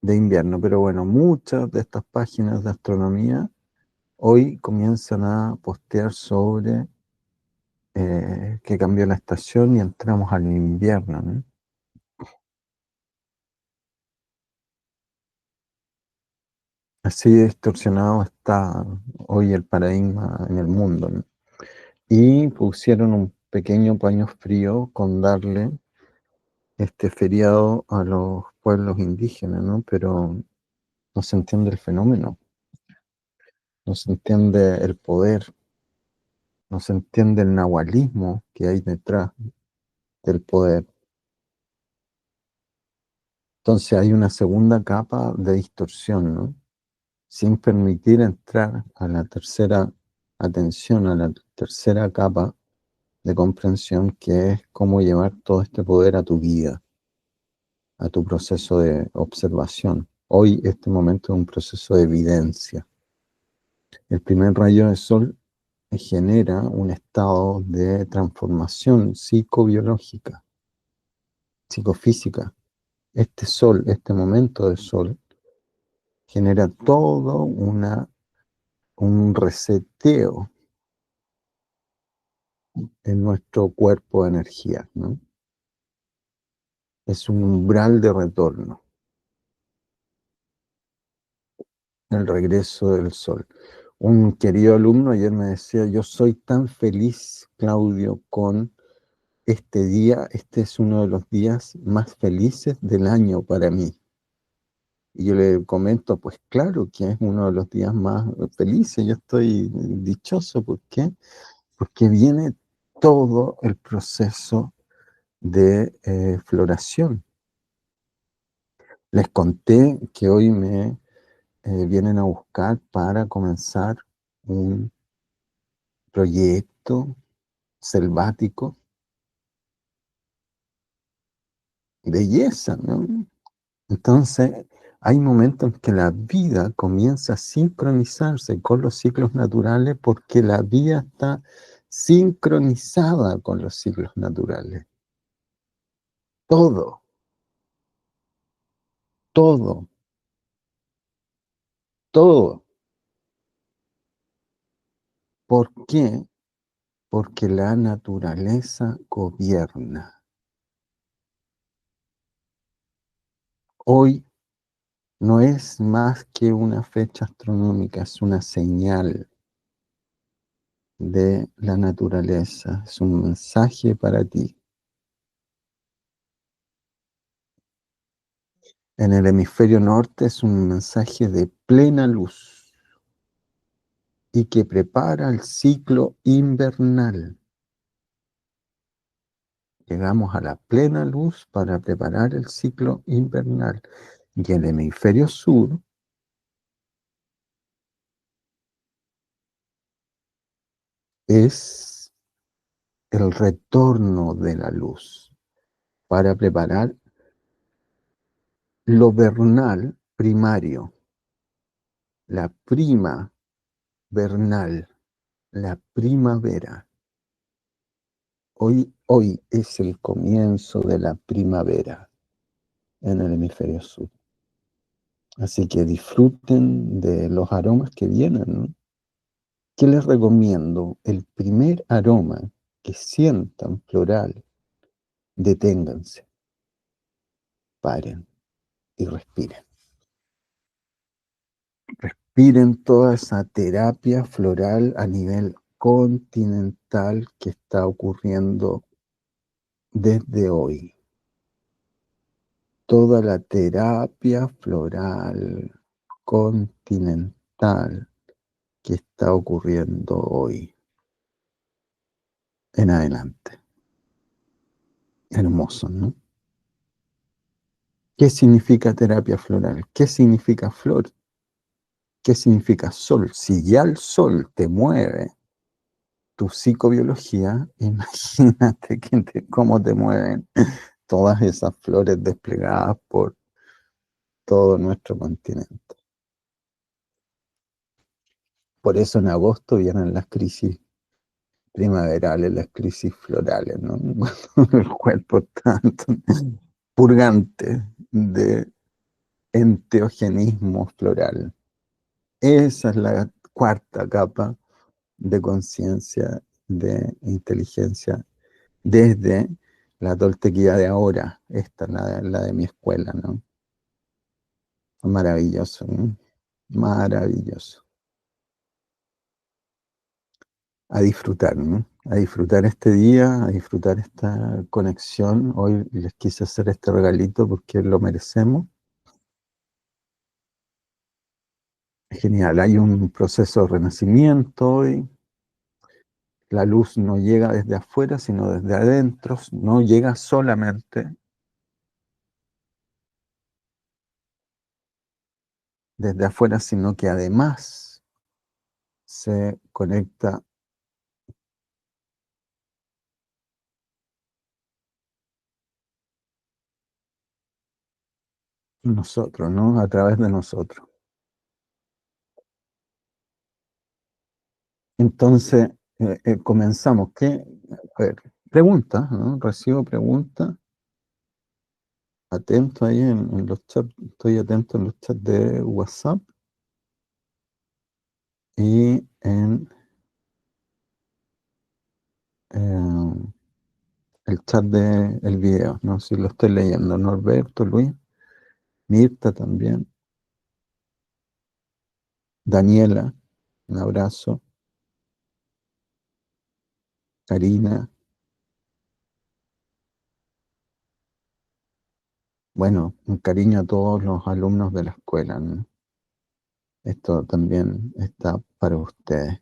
invierno, pero bueno, muchas de estas páginas de astronomía hoy comienzan a postear sobre que cambió la estación y entramos al invierno, ¿no? Así distorsionado está hoy el paradigma en el mundo, ¿no? Y pusieron un pequeño paño frío con darle este feriado a los pueblos indígenas, ¿no? Pero no se entiende el fenómeno, no se entiende el poder, no se entiende el nahualismo que hay detrás del poder. Entonces hay una segunda capa de distorsión, ¿no? Sin permitir entrar a la tercera atención, a la tercera capa de comprensión, que es cómo llevar todo este poder a tu vida, a tu proceso de observación. Hoy este momento es un proceso de evidencia. El primer rayo de sol genera un estado de transformación psicobiológica, psicofísica. Este sol, este momento de sol, genera todo un reseteo en nuestro cuerpo de energía, ¿no? Es un umbral de retorno, el regreso del sol. Un querido alumno ayer me decía, yo soy tan feliz, Claudio, con este día, este es uno de los días más felices del año para mí. Y yo le comento, pues claro que es uno de los días más felices, yo estoy dichoso, ¿por qué? Porque viene todo el proceso de floración. Les conté que hoy me vienen a buscar para comenzar un proyecto selvático, belleza, ¿no? Entonces, hay momentos en que la vida comienza a sincronizarse con los ciclos naturales porque la vida está sincronizada con los ciclos naturales. Todo, todo, todo. ¿Por qué? Porque la naturaleza gobierna. Hoy no es más que una fecha astronómica, es una señal de la naturaleza, es un mensaje para ti. En el hemisferio norte es un mensaje de plena luz y que prepara el ciclo invernal. Llegamos a la plena luz para preparar el ciclo invernal. Y el hemisferio sur es el retorno de la luz para preparar lo vernal primario, la prima vernal, la primavera. Hoy es el comienzo de la primavera en el hemisferio sur. Así que disfruten de los aromas que vienen, ¿no? ¿Qué les recomiendo? El primer aroma que sientan floral, deténganse, paren y respiren. Respiren toda esa terapia floral a nivel continental que está ocurriendo desde hoy. Toda la terapia floral continental que está ocurriendo hoy en adelante. Hermoso, ¿no? ¿Qué significa terapia floral? ¿Qué significa flor? ¿Qué significa sol? Si ya el sol te mueve tu psicobiología, imagínate cómo te mueven todas esas flores desplegadas por todo nuestro continente. Por eso en agosto vienen las crisis primaverales, las crisis florales, ¿no? Cuando el cuerpo está purgante de enteogenismo floral. Esa es la cuarta capa de conciencia, de inteligencia, desde la toltequía de ahora, esta es la de mi escuela, ¿no? Maravilloso, ¿no? Maravilloso. A disfrutar, ¿no? A disfrutar este día, a disfrutar esta conexión. Hoy les quise hacer este regalito porque lo merecemos. Genial, hay un proceso de renacimiento hoy. La luz no llega desde afuera, sino desde adentro. No llega solamente desde afuera, sino que además se conecta en nosotros, ¿no? A través de nosotros. Entonces, comenzamos. ¿Qué? A ver, preguntas, ¿no? Recibo preguntas. Atento ahí en los chats, estoy atento en los chats de WhatsApp y en eh, el chat del video, no sé si lo estoy leyendo. Norberto, Luis, Mirta también, Daniela, un abrazo, Karina, bueno, un cariño a todos los alumnos de la escuela, ¿no? Esto también está para ustedes.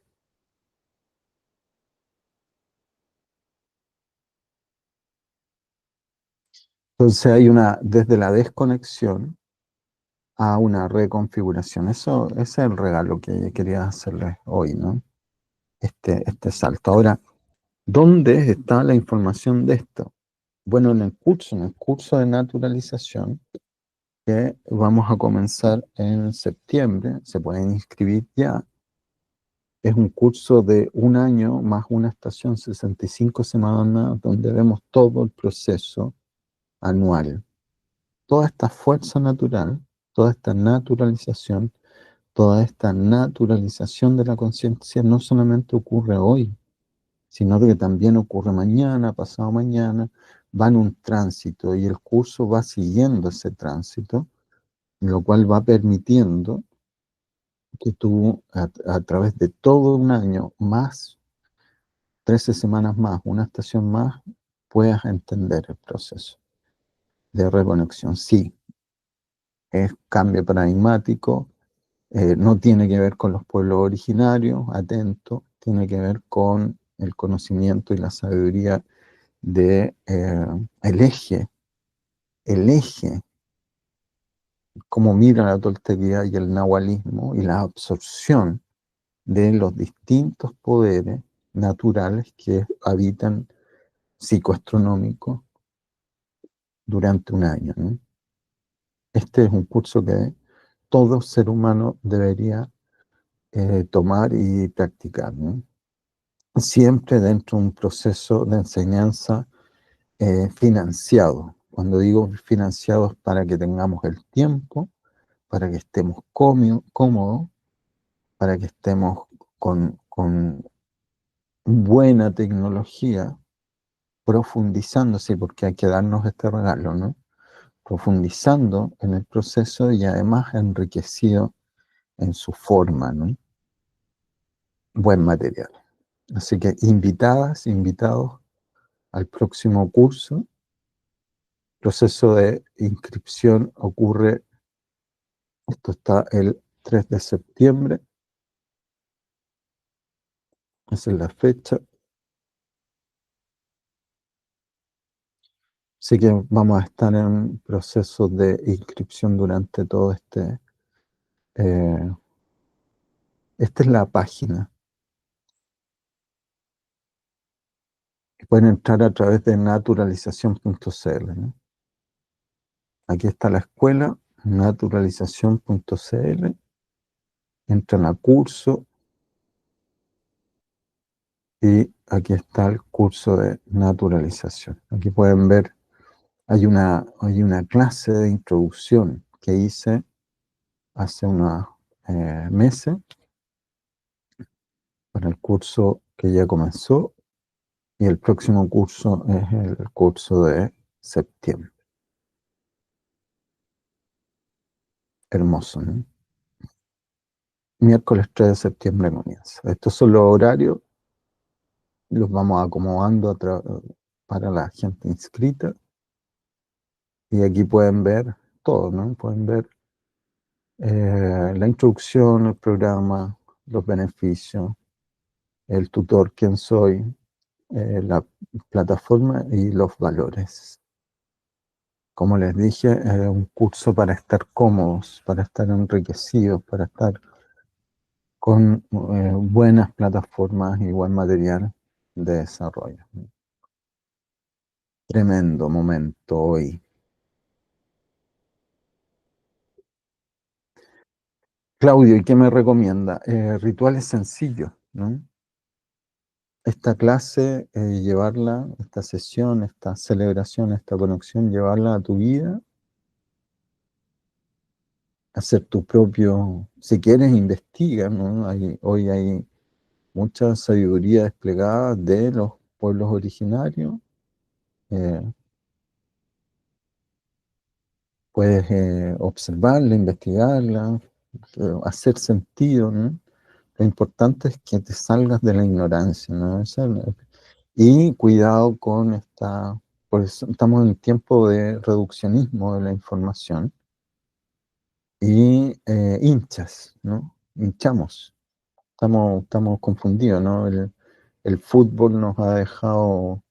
Entonces hay desde la desconexión a una reconfiguración. Ese es el regalo que quería hacerles hoy, ¿no? Este salto. Ahora, ¿dónde está la información de esto? Bueno, en el curso de naturalización que vamos a comenzar en septiembre, se pueden inscribir ya. Es un curso de un año más una estación, 65 semanas, donde vemos todo el proceso anual. Toda esta fuerza natural, toda esta naturalización, toda esta naturalización de la conciencia no solamente ocurre hoy, sino que también ocurre mañana, pasado mañana, va en un tránsito y el curso va siguiendo ese tránsito, lo cual va permitiendo que tú a través de todo un año más, 13 semanas más, una estación más, puedas entender el proceso de reconexión. Sí, es cambio paradigmático, no tiene que ver con los pueblos originarios, atento, tiene que ver con el conocimiento y la sabiduría de el eje, cómo mira la toltequía y el nahualismo y la absorción de los distintos poderes naturales que habitan psicoastronómicos durante un año, ¿no? Este es un curso que todo ser humano debería tomar y practicar, ¿no? Siempre dentro de un proceso de enseñanza financiado. Cuando digo financiado es para que tengamos el tiempo, para que estemos cómodos, para que estemos con buena tecnología, profundizando, sí, porque hay que darnos este regalo, ¿no? Profundizando en el proceso y además enriquecido en su forma, ¿no? Buen material. Así que invitadas, invitados al próximo curso. Proceso de inscripción ocurre, esto está el 3 de septiembre, esa es la fecha. Así que vamos a estar en proceso de inscripción durante todo eh, esta es la página. Pueden entrar a través de naturalización.cl, ¿no? Aquí está la escuela, naturalización.cl, entran a curso y aquí está el curso de naturalización. Aquí pueden ver, hay una clase de introducción que hice hace unos meses para el curso que ya comenzó, y el próximo curso es el curso de septiembre. Hermoso, ¿no? Miércoles 3 de septiembre comienza. Estos son los horarios, los vamos acomodando para la gente inscrita, y aquí pueden ver todo, ¿no? Pueden ver la introducción, el programa, los beneficios, el tutor, quién soy, la plataforma y los valores. Como les dije, es un curso para estar cómodos, para estar enriquecidos, para estar con buenas plataformas y buen material de desarrollo. Tremendo momento hoy. Claudio, ¿y qué me recomienda? Rituales sencillos, ¿no? Esta clase, llevarla, esta sesión, esta celebración, esta conexión, llevarla a tu vida, hacer tu propio, si quieres, investiga, ¿no? Hoy hay mucha sabiduría desplegada de los pueblos originarios. eh, Puedes observarla, investigarla, hacer sentido, ¿no? Lo importante es que te salgas de la ignorancia, ¿no? Y cuidado con pues estamos en un tiempo de reduccionismo de la información y hinchas, ¿no? Hinchamos, estamos confundidos, ¿no? El fútbol nos ha dejado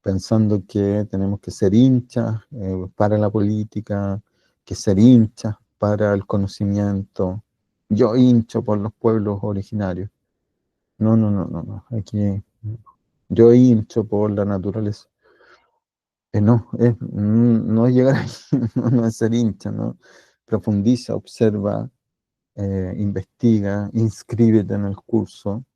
pensando que tenemos que ser hinchas para la política, que ser hinchas para el conocimiento. Yo hincho por los pueblos originarios. No, no, no, no, no. Aquí yo hincho por la naturaleza. No es llegar ahí, no es ser hincha, ¿no? Profundiza, observa, investiga, inscríbete en el curso,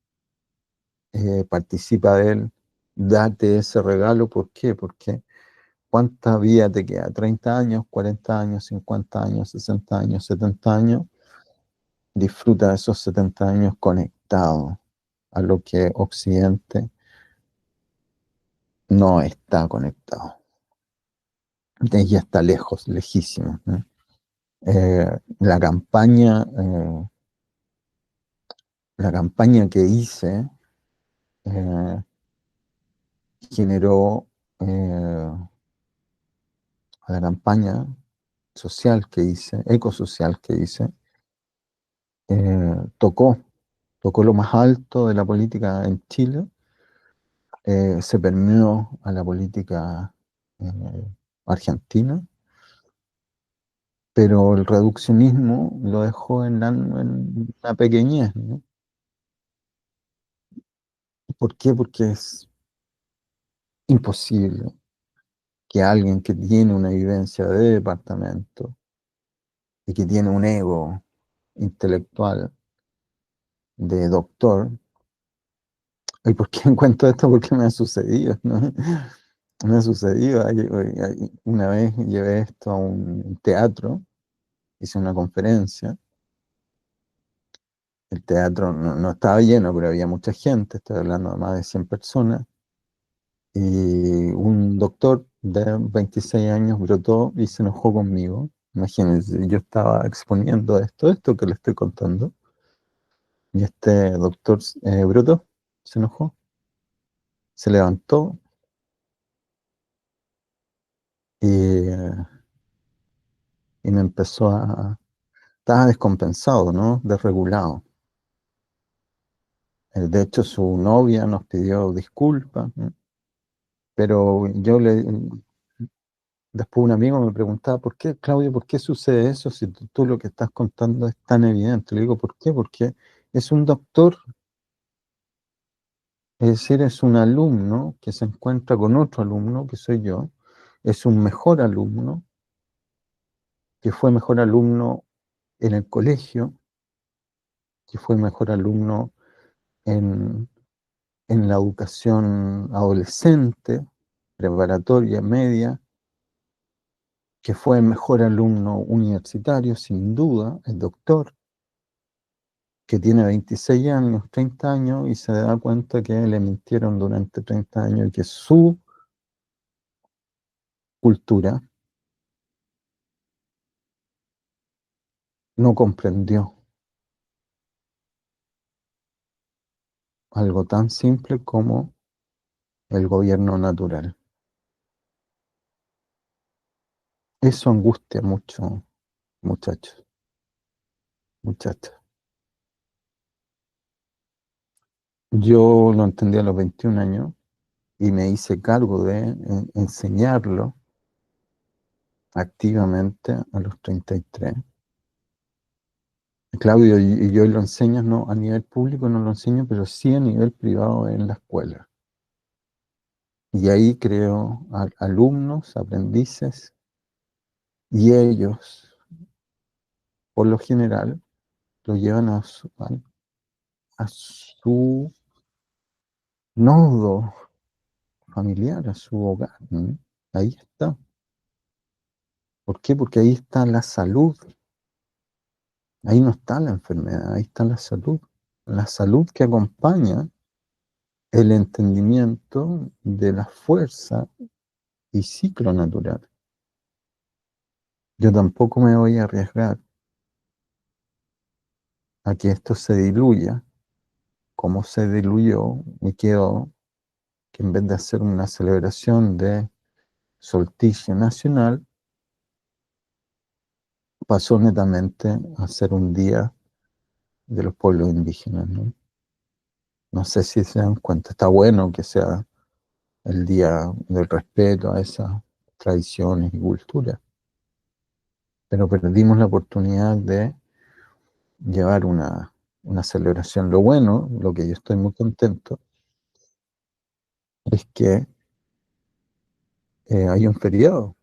participa de él, date ese regalo. ¿Por qué? Porque ¿cuánta vida te queda? ¿30 años, 40 años, 50 años, 60 años, 70 años? Disfruta de esos 70 años conectado a lo que Occidente no está conectado. Ya está lejos, lejísimo, ¿no? La campaña que hice eh, generó, la campaña social que hice, ecosocial que hice, tocó lo más alto de la política en Chile, se permeó a la política argentina, pero el reduccionismo lo dejó en la pequeñez, ¿no? ¿Por qué? Porque es imposible que alguien que tiene una vivencia de departamento y que tiene un ego intelectual de doctor. ¿Y por qué cuento esto? Porque me ha sucedido, ¿no? Me ha sucedido. Una vez llevé esto a un teatro, hice una conferencia. El teatro no estaba lleno, pero había mucha gente, estoy hablando de más de 100 personas. Y un doctor de 26 años brotó y se enojó conmigo. Imagínense, yo estaba exponiendo esto que le estoy contando, y este doctor brotó, se enojó, se levantó y, y me empezó estaba descompensado, ¿no? Desregulado. De hecho, su novia nos pidió disculpas, ¿no? Pero después un amigo me preguntaba, ¿por qué, Claudio, por qué sucede eso si tú lo que estás contando es tan evidente? Le digo, ¿por qué? Porque es un doctor Es decir, es un alumno que se encuentra con otro alumno, que soy yo, es un mejor alumno, que fue mejor alumno en el colegio, que fue mejor alumno en, en la educación adolescente, preparatoria, media, que fue mejor alumno universitario, sin duda, el doctor, que tiene 26 años, 30 años, y se da cuenta que le mintieron durante 30 años y que su cultura no comprendió algo tan simple como el gobierno natural. Eso angustia mucho, muchachos, muchachas. Yo lo entendí a los 21 años y me hice cargo de enseñarlo activamente a los 33. Claudio, y yo lo enseño, no, a nivel público no lo enseño, pero sí a nivel privado en la escuela. Y ahí creo alumnos, aprendices, y ellos, por lo general, lo llevan a su nodo familiar, a su hogar, ¿no? Ahí está. ¿Por qué? Porque ahí está la salud. Ahí no está la enfermedad, ahí está la salud. La salud que acompaña el entendimiento de la fuerza y ciclo natural. Yo tampoco me voy a arriesgar a que esto se diluya, como se diluyó y quedó que en vez de hacer una celebración de solsticio nacional, pasó netamente a ser un día de los pueblos indígenas, ¿no? No sé si se dan cuenta, está bueno que sea el día del respeto a esas tradiciones y culturas, pero perdimos la oportunidad de llevar una celebración. Lo bueno, lo que yo estoy muy contento, es que hay un feriado,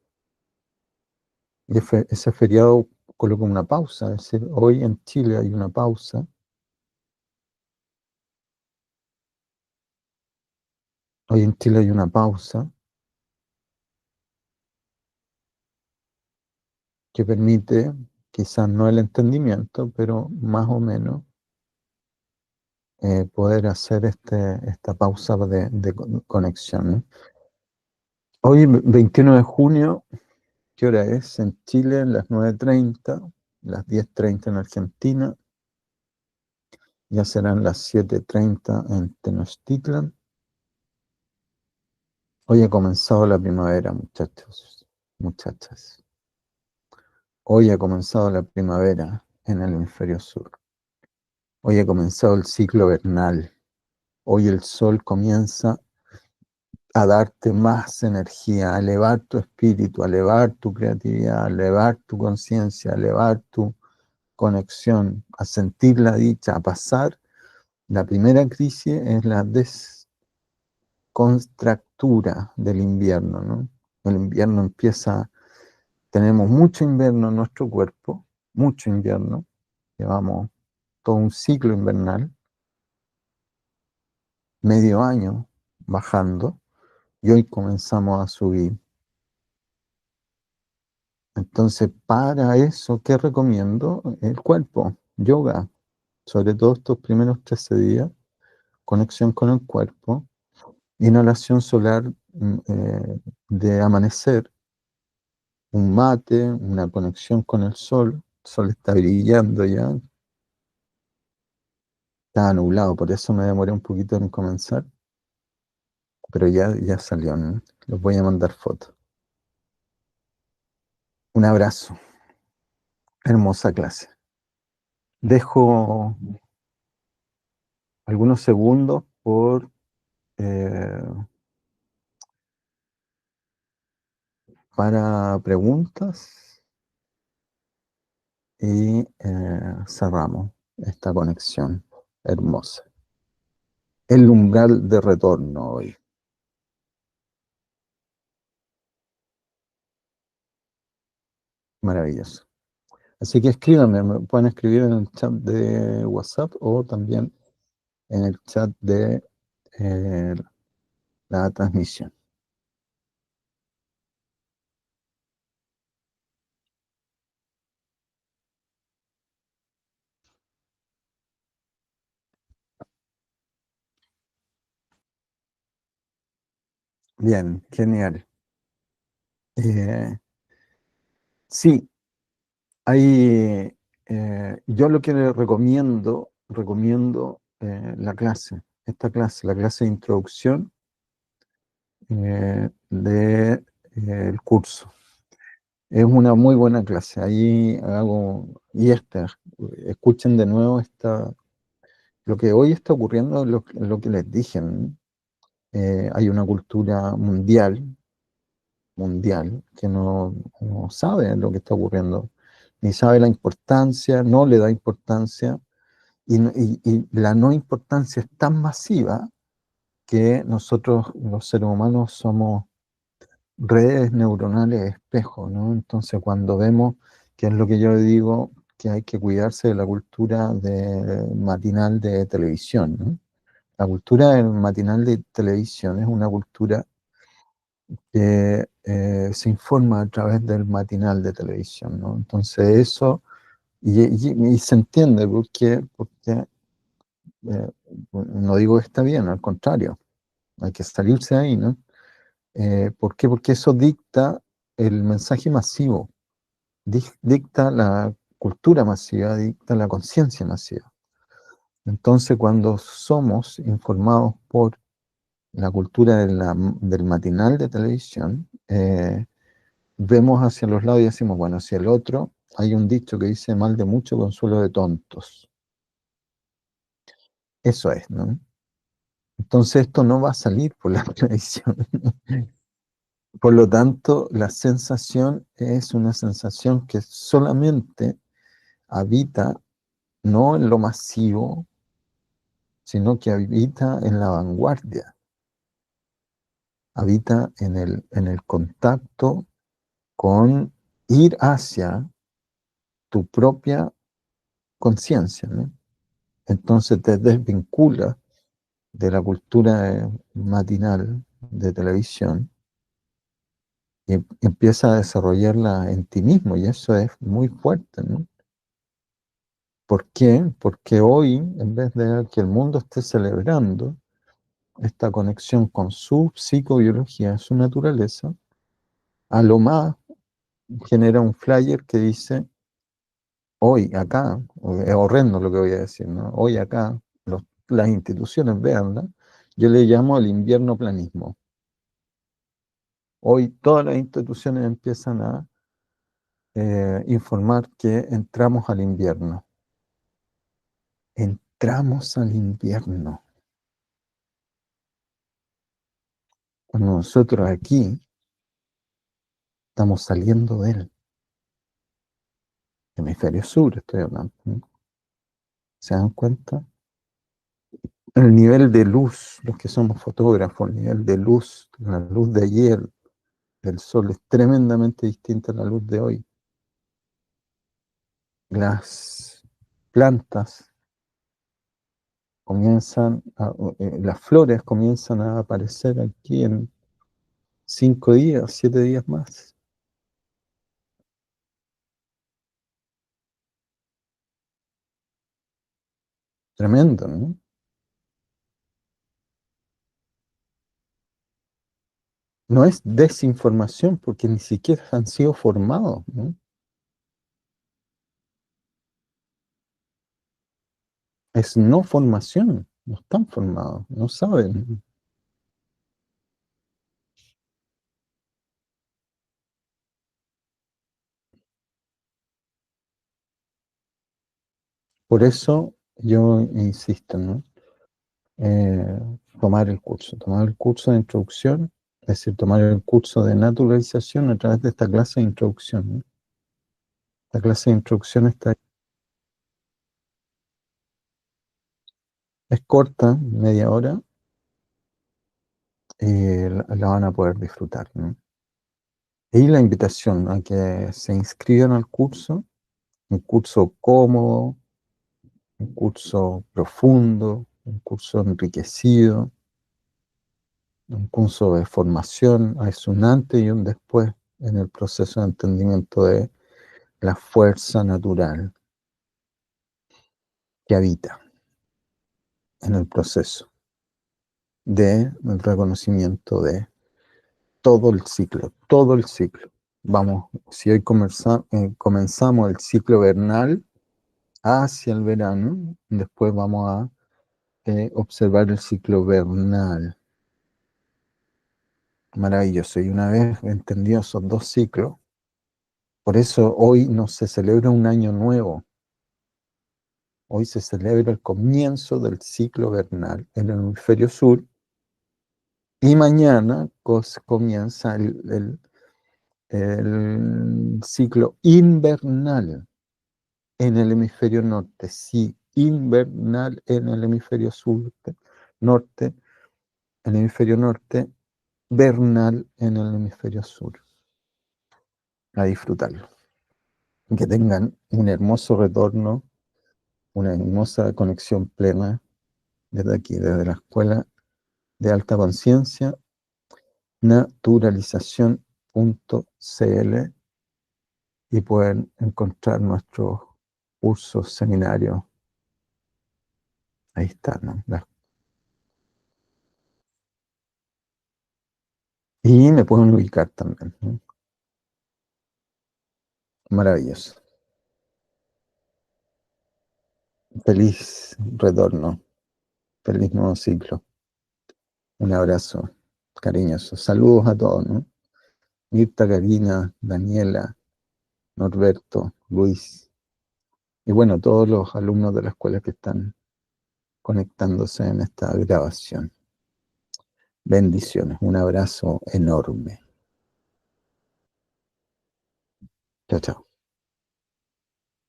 y ese feriado coloca una pausa, es decir, hoy en Chile hay una pausa, hoy en Chile hay una pausa que permite, quizás no el entendimiento, pero más o menos poder hacer esta pausa de conexión, ¿no? Hoy, 21 de junio, ¿qué hora es? En Chile, las 9:30, las 10:30 en Argentina, ya serán las 7:30 en Tenochtitlan. Hoy ha comenzado la primavera, muchachos, muchachas. Hoy ha comenzado la primavera en el hemisferio sur. Hoy ha comenzado el ciclo vernal. Hoy el sol comienza a darte más energía, a elevar tu espíritu, a elevar tu creatividad, a elevar tu conciencia, a elevar tu conexión, a sentir la dicha, a pasar. La primera crisis es la descontractura del invierno, ¿no? El invierno empieza, tenemos mucho invierno en nuestro cuerpo, mucho invierno, llevamos todo un ciclo invernal, medio año bajando, y hoy comenzamos a subir. Entonces, para eso, ¿qué recomiendo? El cuerpo, yoga, sobre todo estos primeros 13 días, conexión con el cuerpo, inhalación solar de amanecer, un mate, una conexión con el sol está brillando ya, estaba nublado, por eso me demoré un poquito en comenzar, pero ya salió, ¿no? Les voy a mandar fotos. Un abrazo, hermosa clase. Dejo algunos segundos eh, para preguntas y cerramos esta conexión hermosa. el umbral de retorno hoy. Maravilloso. Así que escríbanme, me pueden escribir en el chat de WhatsApp o también en el chat de eh, la transmisión. Bien, genial. Eh, sí, hay, yo lo que le recomiendo esta clase, la clase de introducción del curso. Es una muy buena clase. Ahí hago, escuchen de nuevo lo que hoy está ocurriendo, lo que les dije, ¿no? Hay una cultura mundial que no sabe lo que está ocurriendo, ni sabe la importancia, no le da importancia, y la no importancia es tan masiva que nosotros, los seres humanos, somos redes neuronales espejo, ¿no? Entonces, cuando vemos, que es lo que yo digo, que hay que cuidarse de la cultura matinal de televisión, ¿no? La cultura del matinal de televisión es una cultura que se informa a través del matinal de televisión, ¿no? Entonces, eso, y se entiende porque no digo que está bien, al contrario, hay que salirse de ahí, ¿no? ¿Por qué? Porque eso dicta el mensaje masivo, dicta la cultura masiva, dicta la conciencia masiva. Entonces, cuando somos informados por la cultura del matinal de televisión, vemos hacia los lados y decimos, bueno, hacia el otro, hay un dicho que dice mal de mucho, consuelo de tontos. Eso es, ¿no? Entonces esto no va a salir por la televisión. Por lo tanto, la sensación es una sensación que solamente habita no en lo masivo, sino que habita en la vanguardia, habita en el contacto con ir hacia tu propia conciencia, ¿no? Entonces te desvincula de la cultura matinal de televisión y empieza a desarrollarla en ti mismo, y eso es muy fuerte, ¿no? ¿Por qué? Porque hoy, en vez de que el mundo esté celebrando esta conexión con su psicobiología, su naturaleza, a lo más genera un flyer que dice, hoy acá, es horrendo lo que voy a decir, ¿no? Hoy acá, las instituciones, véanla, yo le llamo el invierno planismo. Hoy todas las instituciones empiezan a informar que entramos al invierno. Entramos al invierno. Cuando nosotros aquí estamos saliendo del hemisferio sur, estoy hablando, ¿no? ¿Se dan cuenta? El nivel de luz, los que somos fotógrafos, el nivel de luz, la luz de ayer del sol es tremendamente distinta a la luz de hoy. Las plantas las flores comienzan a aparecer aquí en 5 días, 7 días más. Tremendo, ¿no? No es desinformación porque ni siquiera han sido formados, ¿no? Es no formación, no están formados, no saben. Por eso yo insisto, ¿no? Eh, tomar el curso de introducción, es decir, tomar el curso de naturalización a través de esta clase de introducción, ¿no? La clase de introducción es corta, media hora, la van a poder disfrutar, ¿no? Y la invitación a que se inscriban al curso, un curso cómodo, un curso profundo, un curso enriquecido, un curso de formación, es un antes y un después en el proceso de entendimiento de la fuerza natural que habita en el proceso de el reconocimiento de todo el ciclo, todo el ciclo. Vamos, si hoy comenzamos el ciclo vernal hacia el verano, después vamos a observar el ciclo vernal. Maravilloso. Y una vez entendidos esos dos ciclos, por eso hoy no se celebra un año nuevo, hoy se celebra el comienzo del ciclo vernal en el hemisferio sur y mañana comienza el ciclo invernal en el hemisferio norte. Sí, invernal en el hemisferio sur, norte, en el hemisferio norte, vernal en el hemisferio sur. A disfrutarlo. Que tengan un hermoso retorno, una hermosa conexión plena desde aquí, desde la Escuela de Alta Conciencia, naturalización.cl, y pueden encontrar nuestros cursos, seminarios. Ahí está, ¿no? Y me pueden ubicar también, ¿no? Maravilloso. Feliz retorno, feliz nuevo ciclo. Un abrazo cariñoso. Saludos a todos, ¿no? Mirta, Karina, Daniela, Norberto, Luis, y bueno, todos los alumnos de la escuela que están conectándose en esta grabación. Bendiciones, un abrazo enorme. Chao, chao.